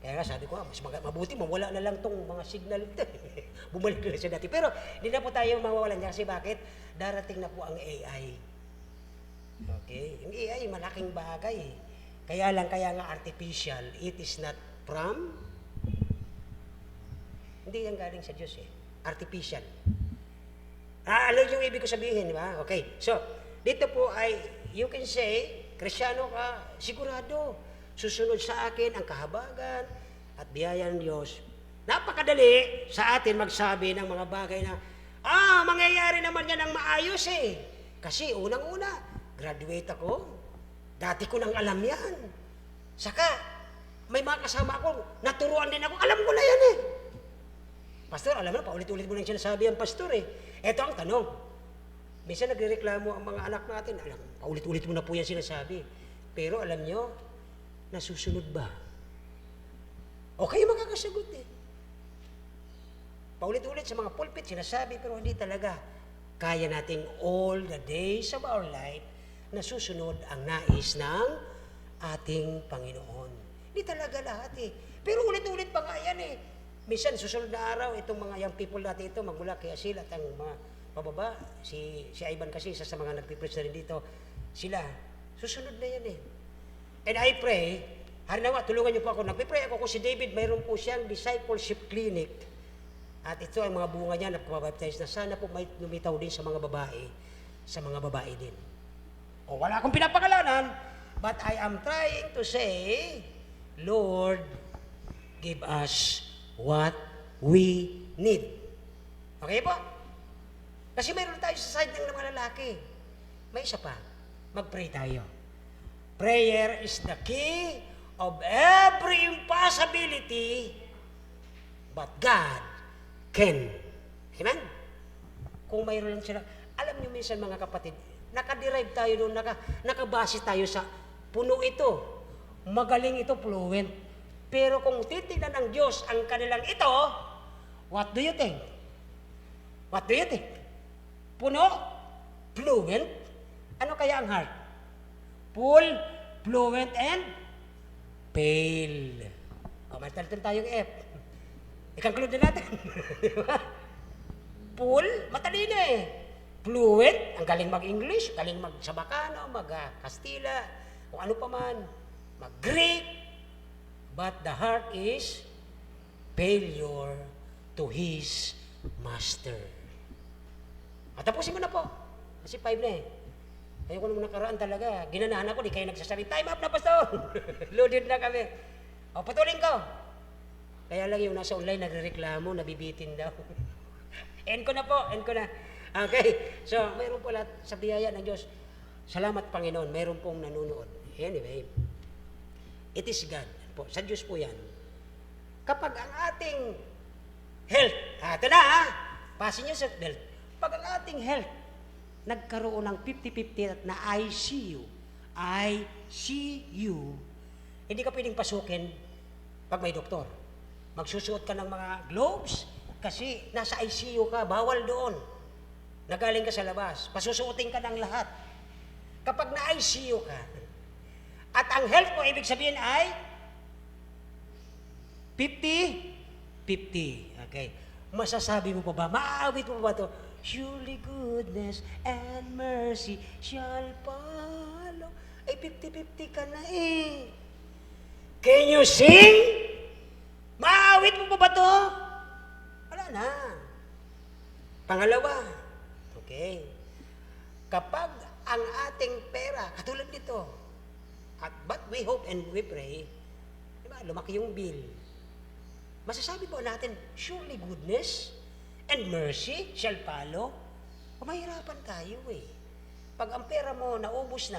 Kaya nga sabi ko, mas mabuti mawala na lang tong mga signal ito. Bumalik na siya dati. Pero hindi na po tayo mawawalan niya kasi bakit? Darating na po ang AI. Okay? Yung AI, malaking bagay eh. Kaya nga artificial, it is not from, hindi yan galing sa Diyos eh. Artificial. Alam yung ibig ko sabihin, di ba? Okay, so, dito po ay, you can say, Kristiyano ka, sigurado, susunod sa akin ang kahabagan at biyaya ng Diyos. Napakadali sa atin magsabi ng mga bagay na, mangyayari naman yan ng maayos eh. Kasi unang-una, graduate ako, dati ko nang alam yan. Saka, may mga kasama ako, naturuan din ako, alam ko na yan eh. Pastor, alam mo, paulit-ulit mo nang sinasabi ang pastor eh. Ito ang tanong. Minsan nagrereklamo ang mga anak natin, alam, paulit-ulit mo na po yan sinasabi. Pero alam nyo, nasusunod ba? O kayo makakasagot eh. Paulit-ulit sa mga pulpit, sinasabi, pero hindi talaga. Kaya nating all the days of our life na susunod ang nais ng ating Panginoon. Hindi talaga lahat eh. Pero ulit-ulit pa nga yan eh. Minsan, susunod na araw, itong mga young people natin ito, magmula kay Asil at ang mga pababa, si Ivan kasi, isa sa mga nagpipreach na rin dito, sila, susunod na yan eh. And I pray, harinawa, tulungan niyo po ako, nagpipray ako kung si David, mayroon po siyang discipleship clinic, at ito ang mga bunga niya na kumabaptize na sana po may lumitaw din sa mga babae din. O wala akong pinapakalanan, but I am trying to say, Lord, give us what we need. Okay po? Kasi mayroon tayo sa side ng mga lalaki. May isa pa. Mag-pray tayo. Prayer is the key of every impossibility, but God can. Amen? Kung mayroon lang sila. Alam niyo minsan mga kapatid, nakaderive tayo doon, nakabase tayo sa puno ito. Magaling ito, fluent. Pero kung titignan ng Diyos ang kanilang ito, what do you think? What do you think? Puno? Fluent? Ano kaya ang heart? Full, fluent, and pale. O, may talitan tayong F. I-conclude na natin. Full, matalino eh. Fluent, ang galing mag-English, galing mag-Sabacano, mag-Kastila, kung ano pa man, mag-Greek, but the heart is failure to his master. At tapusin ko na po. Kasi 5 na eh. Ayoko nung nakaraan talaga. Ginanahan ako, di kayo nagsasabi, time up na, Pastor! Loaded na kami. O, patuloy ko. Kaya lang yung nasa online, nagrereklamo, nabibitin daw. End ko na po, end ko na. Okay, so mayroon pala sa biyaya ng Diyos. Salamat Panginoon, mayroon pong nanonood. Anyway, it is God. Po, sa Diyos po yan. Kapag ang ating health, ito na ha, pasin nyo sa health. Pag ang ating health, nagkaroon ng 50-50 at na ICU, hindi ka pwedeng pasukin pag may doktor. Magsusuot ka ng mga gloves kasi nasa ICU ka, bawal doon. Nagaling ka sa labas, pasusuotin ka ng lahat. Kapag na ICU ka, at ang health mo, ibig sabihin ay 50-50. Okay. Masasabi mo pa ba, maaawit mo pa ba ito? Surely goodness and mercy shall follow. Ay, 50-50 ka na eh. Can you sing? Maaawit mo pa ba ito? Wala na. Pangalawa, okay. Kapag ang ating pera, katulad nito, but we hope and we pray, diba, lumaki yung bill. Masasabi po natin, surely goodness and mercy shall follow. Mahirapan tayo eh. Pag ang pera mo naubos na,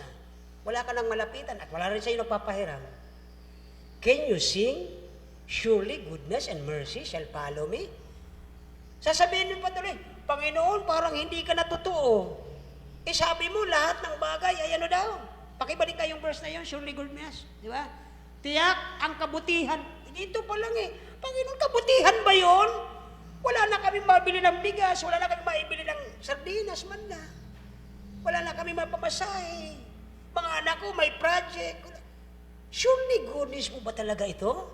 wala ka nang malapitan at wala rin sa'yo nagpapahiram, can you sing, surely goodness and mercy shall follow me? Sasabihin mo pa tuloy, Panginoon, parang hindi ka natotoo. Eh sabi mo, lahat ng bagay ay ano daw? Pakibalik tayong verse na yun, surely goodness. Di ba? Tiyak ang kabutihan. Ito pa lang eh. Panginoon, kabutihan ba yun? Wala na kami mabili ng bigas, wala na kami maibili ng sardinas man na. Wala na kami mapamasahe. Mga anak ko may project. Surely goodness mo ba talaga ito?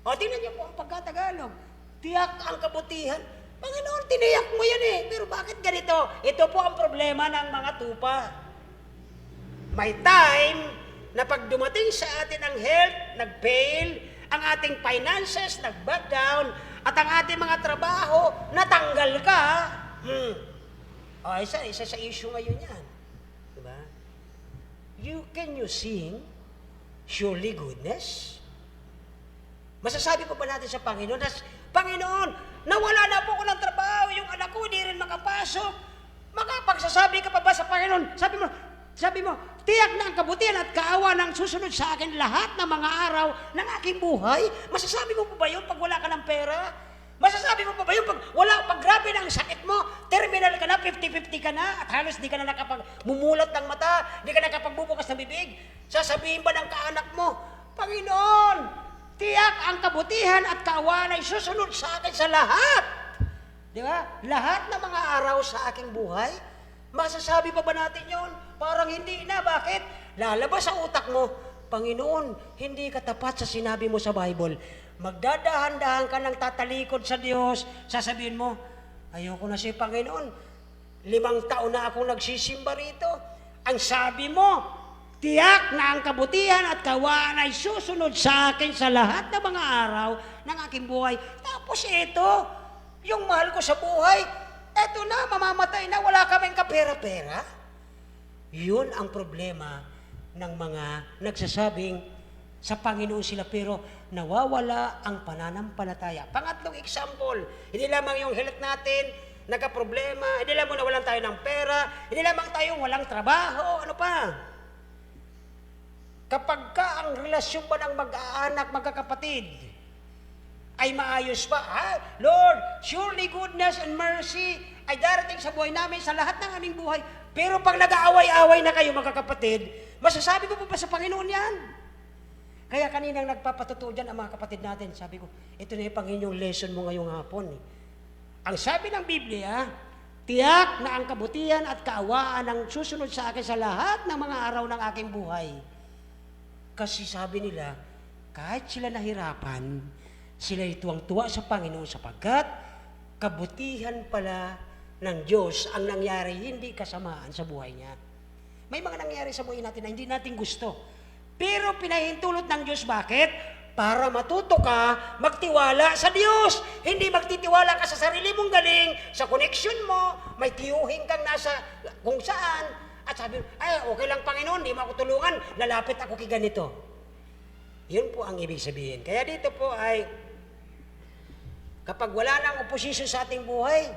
O, tingnan niyo po ang pagkatagalog. Tiyak ang kabutihan. Panginoon, tiniyak mo yan eh. Pero bakit ganito? Ito po ang problema ng mga tupa. May time na pag dumating sa atin ang health, nag-fail, ang ating finances, nag-back down, at ang ating mga trabaho, natanggal ka. O, isa sa issue ngayon yan. Diba? Can you sing surely goodness? Masasabi po ba natin sa Panginoon, Panginoon, nawala na po ko ng trabaho, yung anak ko hindi rin makapasok. Makapagsasabi ka pa ba sa Panginoon? Sabi mo, tiyak na ang kabutihan at kaawa ng susunod sa akin lahat ng mga araw ng aking buhay. Masasabi mo pa ba yun pag wala ka ng pera? Masasabi mo pa ba yun pag grabe na ang sakit mo, terminal ka na, 50-50 ka na, at halos di ka na nakapagmumulat ng mata, di ka nakapagbubukas ng bibig? Sasabihin ba ng kaanak mo, Panginoon, tiyak ang kabutihan at kaawa ay susunod sa akin sa lahat. Di ba? Lahat ng mga araw sa aking buhay. Masasabi pa ba natin yon? Parang hindi na. Bakit? Lalabas sa utak mo, Panginoon, hindi ka tapat sa sinabi mo sa Bible. Magdadahan-dahan ka ng tatalikod sa Diyos. Sasabihin mo, ayoko na si Panginoon. 5 taon na akong nagsisimba rito. Ang sabi mo, tiyak na ang kabutihan at kawaan ay susunod sa akin sa lahat ng mga araw ng aking buhay. Tapos ito, yung mahal ko sa buhay, eto na, mamamatay na, wala kaming kapera-pera. Yun ang problema ng mga nagsasabing sa Panginoon sila pero nawawala ang pananampalataya. Pangatlong example, hindi lamang yung health natin, nagka-problema, hindi lamang nawalan tayo ng pera, hindi lamang tayo walang trabaho, ano pa? Kapag ka ang relasyon ba ng mag-aanak, magkakapatid, ay maayos pa, Lord, surely goodness and mercy ay darating sa buhay namin, sa lahat ng aming buhay. Pero pag nag-aaway-away na kayo, magkakapatid, masasabi ko pa sa Panginoon yan. Kaya kaninang nagpapatutuo dyan ang mga kapatid natin, sabi ko, ito na yung Panginoong lesson mo ngayong hapon. Ang sabi ng Biblia, tiyak na ang kabutihan at kaawaan ang susunod sa akin sa lahat ng mga araw ng aking buhay. Kasi sabi nila, kahit sila nahirapan, sila tuwang-tuwa sa Panginoon sapagkat kabutihan pala ng Diyos ang nangyari, hindi kasamaan sa buhay niya. May mga nangyari sa buhay natin na hindi natin gusto. Pero pinahintulot ng Diyos, bakit? Para matuto ka magtiwala sa Diyos. Hindi magtitiwala ka sa sarili mong galing, sa connection mo, may tiyuhin kang nasa kung saan, at sabi, ay, okay lang Panginoon, di mo ako tulungan, lalapit ako kay ganito. Yun po ang ibig sabihin. Kaya dito po ay, kapag wala nang oposisyon sa ating buhay,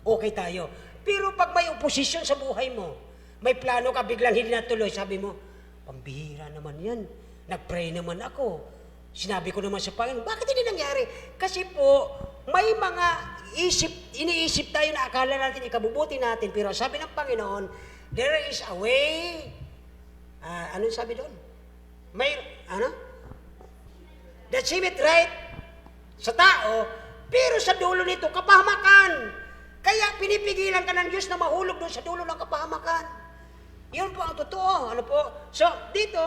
okay tayo. Pero pag may oposisyon sa buhay mo, may plano ka, biglang hindi natuloy, sabi mo, pambihira naman yan. Nag-pray naman ako. Sinabi ko naman sa Panginoon, bakit hindi nangyari? Kasi po, may mga iniisip tayo na akala natin, ikabubuti natin. Pero sabi ng Panginoon, there is a way. Anong sabi doon? May, that seemeth right sa tao, pero sa dulo nito, kapahamakan. Kaya pinipigilan ka ng Diyos na mahulog doon sa dulo ng kapahamakan. Yun po ang totoo. Ano po? So, dito,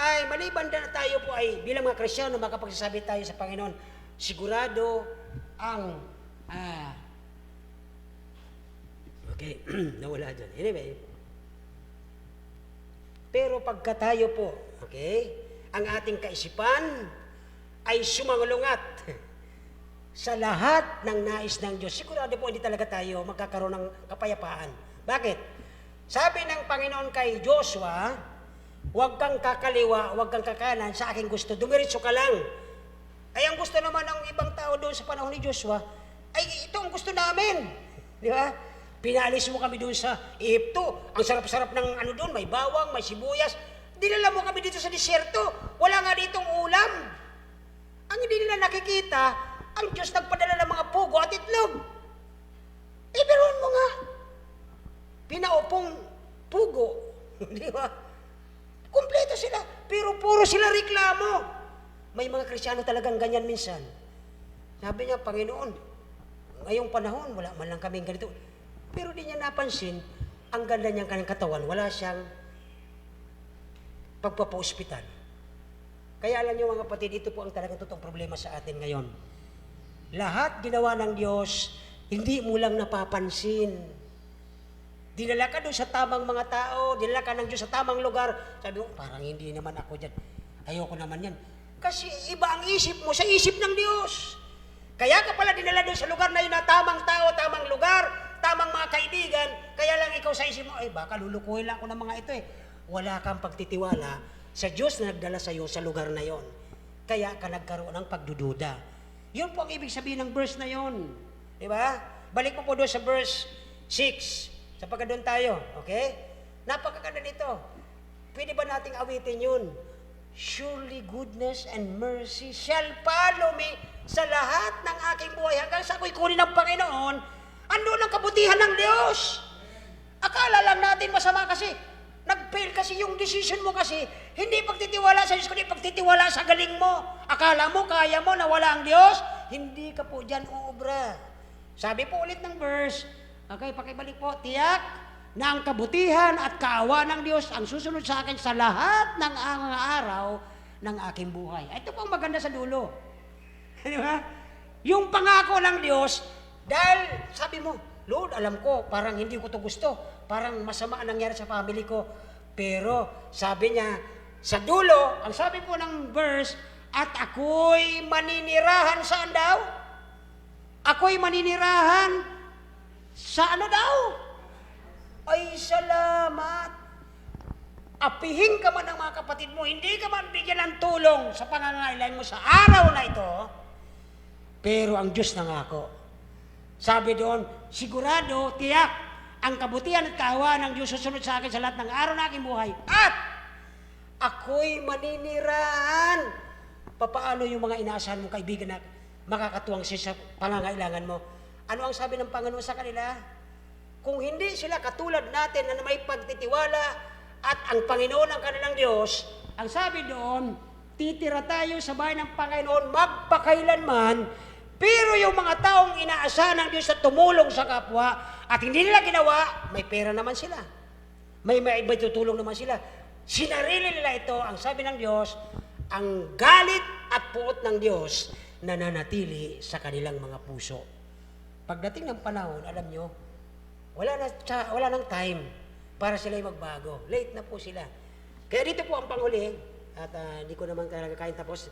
ay maliban na tayo po ay bilang mga Kristiyano makapagsasabi tayo sa Panginoon, sigurado ang okay, nawala dyan. Anyway, pero pagka tayo po, okay, ang ating kaisipan ay sumangalungat sa lahat ng nais ng Diyos, sigurado po hindi talaga tayo magkakaroon ng kapayapaan. Bakit? Sabi ng Panginoon kay Joshua, huwag kang kakaliwa, huwag kang kakanan sa aking gusto, dumiritso ka lang. Ay ang gusto naman ng ibang tao doon sa panahon ni Joshua, ay ito ang gusto namin. Di ba? Pinalis mo kami doon sa Egypto. Ang sarap-sarap ng ano doon, may bawang, may sibuyas. Dinala mo kami dito sa disyerto. Wala nga ditong ulam. Ang hindi nila nakikita, ang Diyos nagpadala ng mga pugo at itlog. Ibiruin mo nga. Pinaupong pugo. Di ba? Kumpleto sila, pero puro sila reklamo. May mga Kristiyano talagang ganyan minsan. Sabi niya, Panginoon, ngayong panahon, wala man lang kaming ganito. Pero di niya napansin, ang ganda niyang kanyang katawan, wala siyang pagpapa-ospital. Kaya alam niyo mga kapatid, ito po ang talagang totoong problema sa atin ngayon. Lahat ginawa ng Diyos, hindi mo lang napapansin. Dinala ka doon sa tamang mga tao, dinala ka ng Diyos sa tamang lugar. Sabi mo, parang hindi naman ako dyan. Ayoko naman yan. Kasi iba ang isip mo sa isip ng Diyos. Kaya ka pala dinala doon sa lugar na yun na tamang tao, tamang lugar, tamang mga kaibigan. Kaya lang ikaw sa isip mo, ay baka lulukuhin lang ako ng mga ito eh. Wala kang pagtitiwala sa Diyos na nagdala sa iyo sa lugar na yon. Kaya ka nagkaroon ng pagdududa. Yun po ang ibig sabihin ng verse na yon. Diba? Balik mo po doon sa verse 6. Sapagkat doon tayo, okay? Napakaganda nito. Pwede ba nating awitin yun? Surely goodness and mercy shall follow me sa lahat ng aking buhay. Hanggang sa ako'y kunin ng Panginoon, andun ang kabutihan ng Diyos. Akala lang natin masama kasi, nag-fail kasi yung decision mo kasi, hindi pagtitiwala sa Diyos, kundi pagtitiwala sa galing mo. Akala mo, kaya mo na wala ang Diyos, hindi ka po dyan uubra. Sabi po ulit ng verse, okay, pakibalik po, tiyak na ang kabutihan at kaawa ng Diyos ang susunod sa akin sa lahat ng mga araw ng aking buhay. Ito po ang maganda sa dulo. Di ba? Yung pangako ng Diyos, dahil sabi mo, Lord, alam ko, parang hindi ko to gusto. Parang masama ang nangyari sa family ko. Pero sabi niya, sa dulo, ang sabi po ng verse, at ako'y maninirahan saan daw? Ako'y maninirahan sa ano daw? Ay, salamat. Apihin ka man ng mga kapatid mo, hindi ka man bigyan ng tulong sa pangangailangan mo sa araw na ito, pero ang Diyos nangako. Sabi doon, sigurado, tiyak, ang kabutihan at kaawa ng Diyos susunod sa akin sa lahat ng araw na aking buhay. At ako'y maninirahan. Papaano yung mga inaasahan mong kaibigan na makakatuwang siya sa pangangailangan mo? Ano ang sabi ng Panginoon sa kanila? Kung hindi sila katulad natin na may pagtitiwala at ang Panginoon ang kanilang Diyos, ang sabi doon, titira tayo sa bahay ng Panginoon magpakailanman, pero yung mga taong inaasahan ng Diyos na tumulong sa kapwa at hindi nila ginawa, may pera naman sila. May tutulong naman sila. Sinarili nila ito, ang sabi ng Diyos, ang galit at puot ng Diyos nananatili sa kanilang mga puso. Pagdating ng panahon, alam nyo, wala nang time para sila magbago. Late na po sila. Kaya dito po ang panghuli, at di ko naman talaga kain tapos,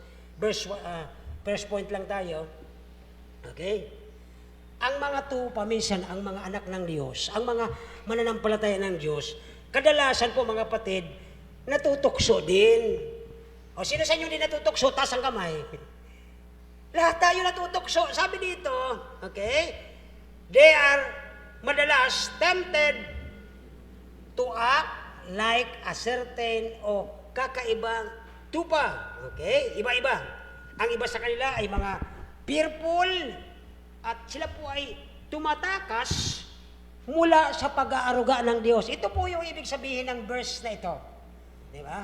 first point lang tayo. Okay? Ang mga tupa, minsan, ang mga anak ng Diyos, ang mga mananampalataya ng Diyos, kadalasan po mga kapatid, natutukso din. O sino sa inyo din natutukso? Taas ang kamay. Lahat tayo natutukso. Sabi dito, okay? They are madalas tempted to act like a certain o kakaibang tupa. Okay? Iba-iba. Ang iba sa kanila ay mga fearful at sila po ay tumatakas mula sa pag-aaruga ng Diyos. Ito po yung ibig sabihin ng verse na ito. Di ba?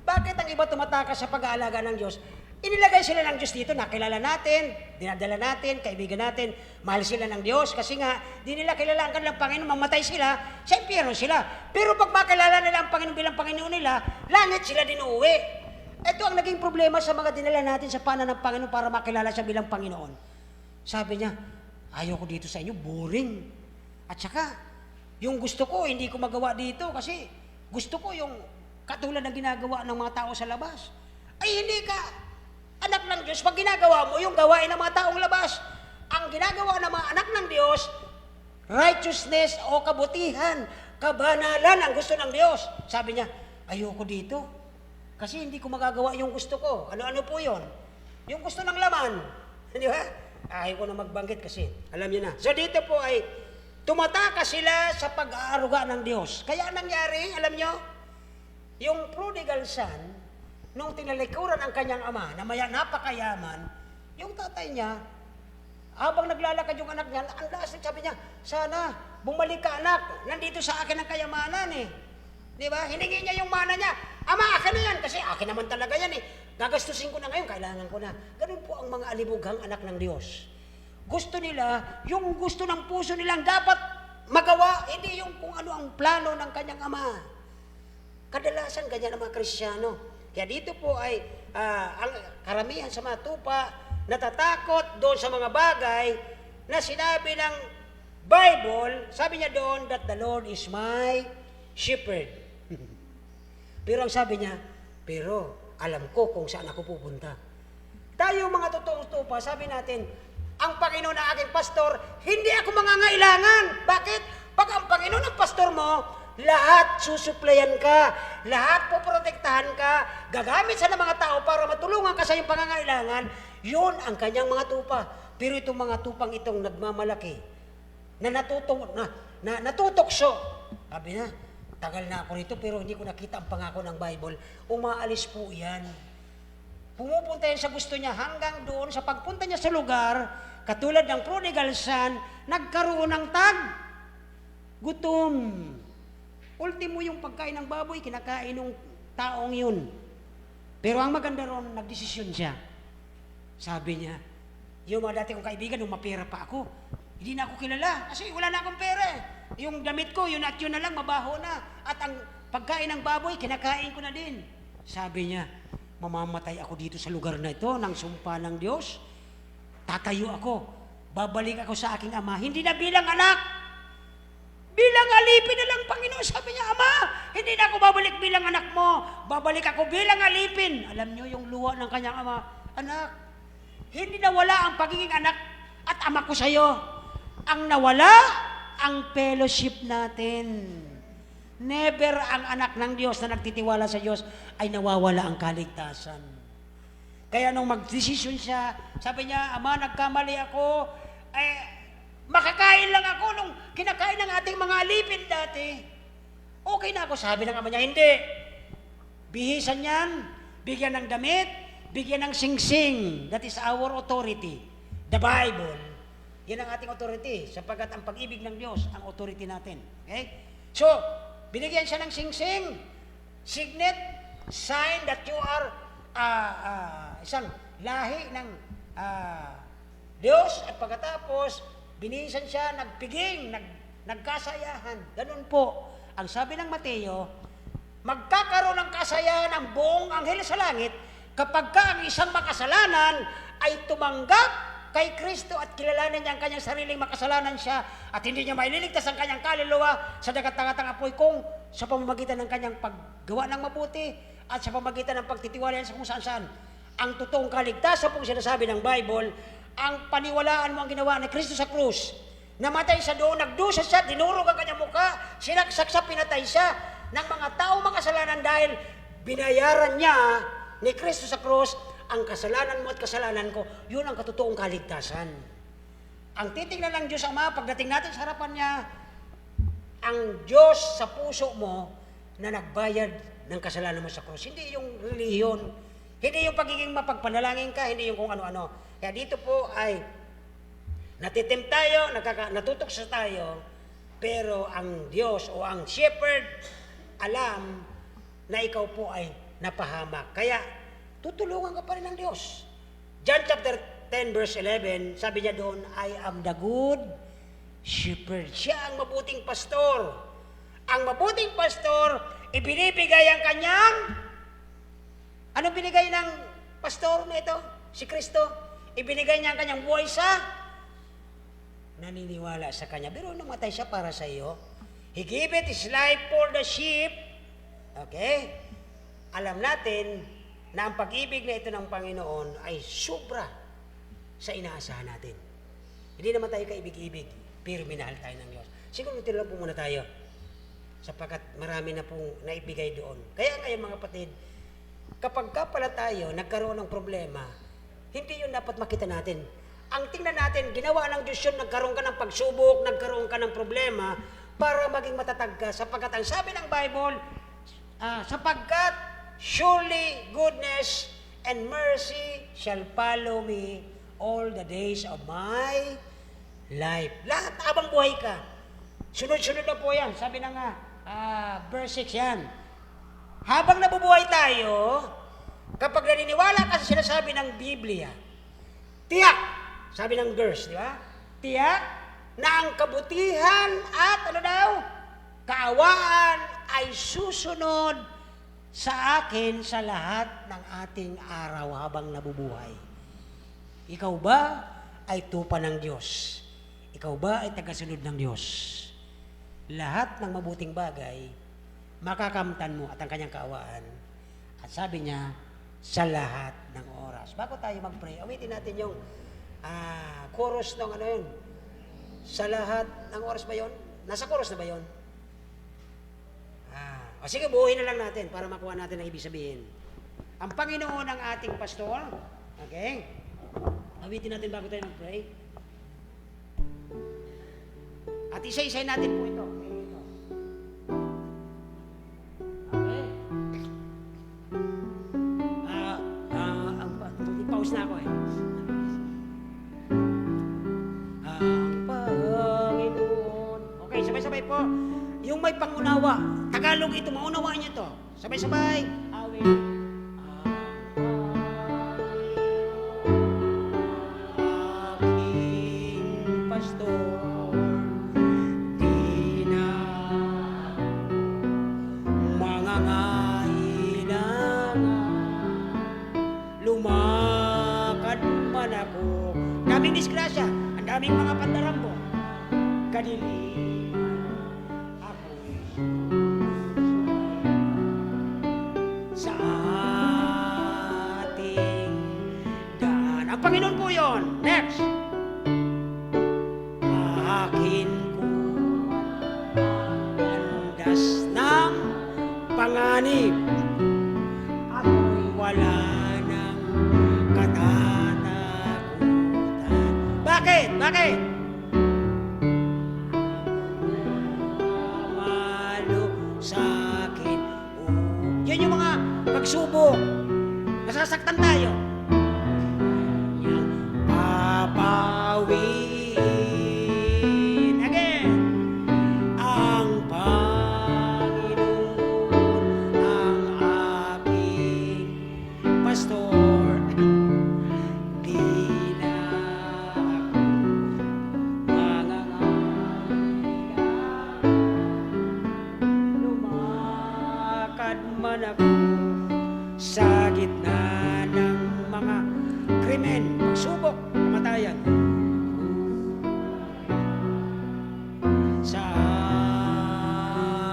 Bakit ang iba tumatakas sa pag-aalaga ng Diyos? Inilagay sila ng Diyos dito, nakilala natin, dinadala natin, kaibigan natin, mahal sila ng Diyos, kasi nga, di nila kilala ang kanilang Panginoon, mamatay sila, sa impyerno sila. Pero pag makilala nila ang Panginoon bilang Panginoon nila, langit sila din uuwi. Ito ang naging problema sa mga dinala natin sa panan ng Panginoon para makilala siya bilang Panginoon. Sabi niya, ayoko dito sa inyo, boring. At saka, yung gusto ko, hindi ko magawa dito kasi gusto ko yung katulad ng ginagawa ng mga tao sa labas. Ay, hindi ka anak ng Diyos, pag ginagawa mo yung gawain ng mga taong labas. Ang ginagawa ng mga anak ng Diyos, righteousness o kabutihan, kabanalan ang gusto ng Diyos. Sabi niya, ayoko dito. Kasi hindi ko magagawa yung gusto ko. Ano-ano po yon? Yung gusto ng laman. Di ba? Ayaw ko na magbanggit kasi. Alam niyo na. So dito po ay tumatakas sila sa pag-aaruga ng Diyos. Kaya nangyari, alam niyo, yung prodigal son, nung tinalikuran ang kanyang ama na napakayaman, yung tatay niya, habang naglalakad yung anak niya, ang lakas sabi niya, sana bumalik ka anak, nandito sa akin ang kayamanan eh. Di ba? Hiningi niya yung mana niya, ama akin na yan, kasi akin naman talaga yan eh. Gagastusin ko na ngayon, kailangan ko na. Ganun po ang mga alibughang anak ng Diyos. Gusto nila, yung gusto ng puso nilang dapat magawa, hindi yung kung ano ang plano ng kanyang ama. Kadalasan ganyan ang mga Kristiyano. Kaya dito po ay ang karamihan sa mga tupa natatakot doon sa mga bagay na sinabi ng Bible, sabi niya doon that the Lord is my shepherd. Pero ang sabi niya, pero alam ko kung saan ako pupunta. Tayo mga totoong tupa, sabi natin, ang Panginoon na aking pastor, hindi ako mangangailangan. Bakit? Pag ang Panginoon ang pastor mo, lahat susuplayan ka, lahat poprotektahan ka, gagamit sa mga tao para matulungan ka sa iyong pangangailangan, yun ang kanyang mga tupa. Pero itong mga tupang itong nagmamalaki, na natutokso, sabi na, tagal na ako rito pero hindi ko nakita ang pangako ng Bible, umaalis po yan. Pumupunta yan sa gusto niya hanggang doon, sa pagpunta niya sa lugar, katulad ng prodigal son, nagkaroon ng gutom. Ultimo yung pagkain ng baboy, kinakain ng taong yun. Pero ang maganda ron, nagdesisyon siya. Sabi niya, yung mga dati kong kaibigan, nung mapera pa ako, hindi na ako kilala kasi wala na akong pera eh. Yung damit ko, yun at yun na lang, mabaho na. At ang pagkain ng baboy, kinakain ko na din. Sabi niya, mamamatay ako dito sa lugar na ito ng sumpa ng Diyos. Tatayo ako. Babalik ako sa aking ama. Hindi na bilang anak. Bilang alipin na lang, Panginoon. Sabi niya, Ama, hindi na ako babalik bilang anak mo. Babalik ako bilang alipin. Alam niyo yung luha ng kanyang ama. Anak, hindi nawala ang pagiging anak at ama ko sa'yo. Ang nawala, ang fellowship natin. Never ang anak ng Diyos na nagtitiwala sa Diyos ay nawawala ang kaligtasan. Kaya nung mag-desisyon siya, sabi niya, Ama, nagkamali ako, makakain lang ako nung kinakain ng ating mga alipin dati. Okay na ako, sabi ng ama niya, hindi. Bihisan yan, bigyan ng damit, bigyan ng singsing. That is our authority. The Bible. Yan ang ating authority, sapagkat ang pag-ibig ng Diyos, ang authority natin. Okay? So, binigyan siya ng singsing, signet, sign that you are isang lahi ng Diyos, at pagkatapos, binihisan siya, nagpiging, nagkasayahan. Ganun po. Ang sabi ng Mateo, magkakaroon ng kasayahan ang buong anghel sa langit kapag ang isang makasalanan ay tumanggap kay Kristo at kilalanin niya ang kanyang sariling makasalanan siya at hindi niya maililigtas ang kanyang kaluluwa sa dagat-dagatang apoy kung sa pamamagitan ng kanyang paggawa ng mabuti at sa pamamagitan ng pagtitiwala sa kung saan-saan. Ang totoong kaligtasan pong sinasabi ng Bible, ang paniwalaan mo ang ginawa ni Kristo sa krus. Namatay siya doon, nagdusa siya, dinurog ang kanyang muka, sinaksak siya, pinatay siya ng mga taong makasalanan dahil binayaran niya ni Kristo sa krus ang kasalanan mo at kasalanan ko. Yun ang katotoong kaligtasan. Ang titingnan ng Diyos Ama, pagdating natin sa harapan niya, ang Diyos sa puso mo na nagbayad ng kasalanan mo sa krus. Hindi yung reliyon, hindi yung pagiging mapagpanalangin ka, hindi yung kung ano-ano. Kaya dito po ay natitim tayo, natutokso tayo, pero ang Diyos o ang shepherd alam na ikaw po ay napahamak. Kaya tutulungan ka pa rin ng Diyos. John chapter 10 verse 11, sabi niya doon, I am the good shepherd. Siya ang mabuting pastor. Ang mabuting pastor, ibinibigay ang kanyang, anong binigay ng pastor na ito? Si Kristo. Ibinigay niya ang kanyang buhay sa naniniwala sa kanya. Pero namatay siya para sa iyo. He gave it his life for the sheep. Okay? Alam natin na ang pag-ibig na ito ng Panginoon ay sobra sa inaasahan natin. Hindi naman tayo kaibig-ibig, pero minahal tayo ng Diyos. Siguro ito lang po muna tayo, sapagkat marami na pong naibigay doon. Kaya ngayon mga kapatid, kapag ka pala tayo nagkaroon ng problema, hindi yun dapat makita natin. Ang tingnan natin, ginawa ng Diyos yun, nagkaroon ka ng pagsubok, nagkaroon ka ng problema, para maging matatag ka. Sapagkat ang sabi ng Bible, sapagkat surely goodness and mercy shall follow me all the days of my life. Lahat habang buhay ka. Sunod-sunod na po yan. Sabi na nga, verse 6 yan. Habang nabubuhay tayo, kapag naniniwala ka sa sinasabi ng Biblia, tiyak, sabi ng verse, di ba? Tiyak na ang kabutihan at ano daw, kaawaan ay susunod sa akin sa lahat ng ating araw habang nabubuhay. Ikaw ba ay tupa ng Diyos? Ikaw ba ay tagasunod ng Diyos? Lahat ng mabuting bagay, makakamtan mo at ang kanyang kaawaan. At sabi niya, sa lahat ng oras. Bago tayo mag-pray, awitin natin yung chorus ng ano yun. Sa lahat ng oras ba yun? Nasa chorus na ba yun? O sige, buuhin na lang natin para makuha natin ang ibig sabihin. Ang Panginoon ang ating pastor. Okay? Awitin natin bago tayo mag-pray. At isa-isay natin po ito. Okay? I-pause na ako eh. Ang Panginoon. Okay, sabay-sabay po. Yung may pangunawa, Tagalog ito, maunawaan niyo to. Sabay-sabay. Awit. Aking pastor, di lumakad man ako. Daming disgrasya, ang daming mga pandarambo. Kadiliman ako'y sa ating daan. Ang Panginoon po yun. Next. Akin ko andas ng panganib. Ako'y wala ng katatakutan. Bakit? Bakit? Malo sa akin. Yan yung mga pagsubok. Nasasaktan tayo. Yan. Papawiin. Again. Ang Panginoon ang aking pastor. Di na ako mangangailangan. Lumakad man ako sa gitna ng mga krimen, pagsubok, kamatayan. Sa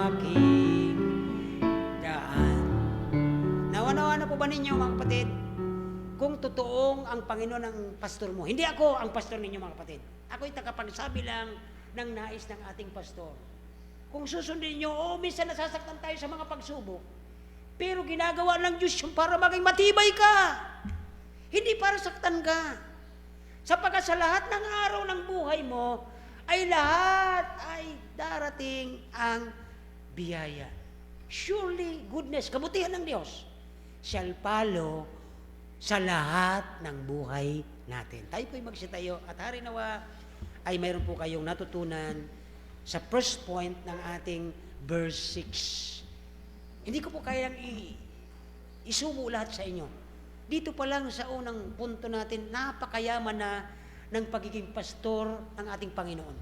aking daan. Nawa-nawa na po ba ninyo mga kapatid? Kung totoong ang Panginoon ang pastor mo, hindi ako ang pastor ninyo mga kapatid. Ako'y tagapagsabi lang ng nais ng ating pastor. Kung susundin nyo, minsan nasasaktan tayo sa mga pagsubok, pero ginagawa ng Diyos yung para maging matibay ka. Hindi para saktan ka. Sapagkat sa lahat ng araw ng buhay mo, ay lahat ay darating ang biyaya. Surely, goodness, kabutihan ng Diyos, shall follow sa lahat ng buhay natin. Tayo po'y magsitayo at hari nawa ay mayroon po kayong natutunan sa first point ng ating verse 6. Hindi ko po kayang isubo lahat sa inyo. Dito pa lang sa unang punto natin, napakayaman na ng pagiging pastor ng ating Panginoon.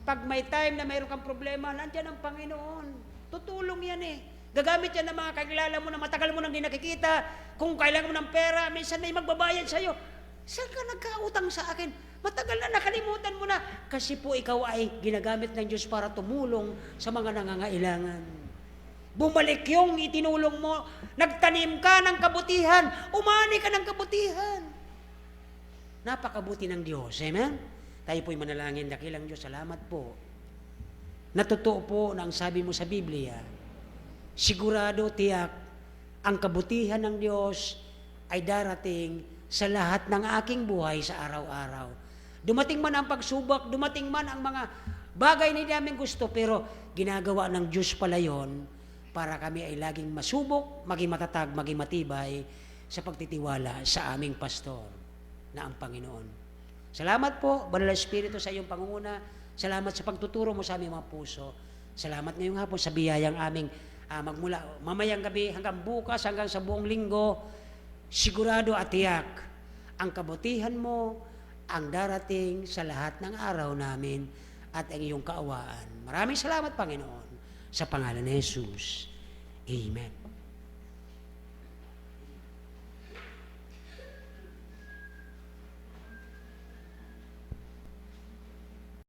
Pag may time na mayroon kang problema, nandiyan ang Panginoon. Tutulong yan eh. Gagamit yan ng mga kakilala mo na matagal mo nang di nakikita. Kung kailangan mo ng pera, minsan may magbabayad sa'yo. Saan ka nagkautang sa akin? Matagal na nakalimutan mo na. Kasi po ikaw ay ginagamit ng Diyos para tumulong sa mga nangangailangan. Bumalik yung itinulong mo. Nagtanim ka ng kabutihan. Umani ka ng kabutihan. Napakabuti ng Diyos. Amen? Tayo po'y manalangin. Dakilang Diyos, salamat po. Natotoo po na ang sabi mo sa Biblia, sigurado tiyak ang kabutihan ng Diyos ay darating sa lahat ng aking buhay sa araw-araw. Dumating man ang pagsubok, dumating man ang mga bagay na hindi namin gusto, pero ginagawa ng Diyos pala yun para kami ay laging masubok, maging matatag, maging matibay sa pagtitiwala sa aming pastor na ang Panginoon. Salamat po, Banal na Espiritu, sa iyong pangunguna. Salamat sa pagtuturo mo sa aming mga puso. Salamat ngayong hapon sa biyayang aming magmula mamayang gabi hanggang bukas, hanggang sa buong linggo. Sigurado at tiyak ang kabutihan mo ang darating sa lahat ng araw namin at ang iyong kaawaan. Maraming salamat, Panginoon, sa pangalan ni Jesus. Amen.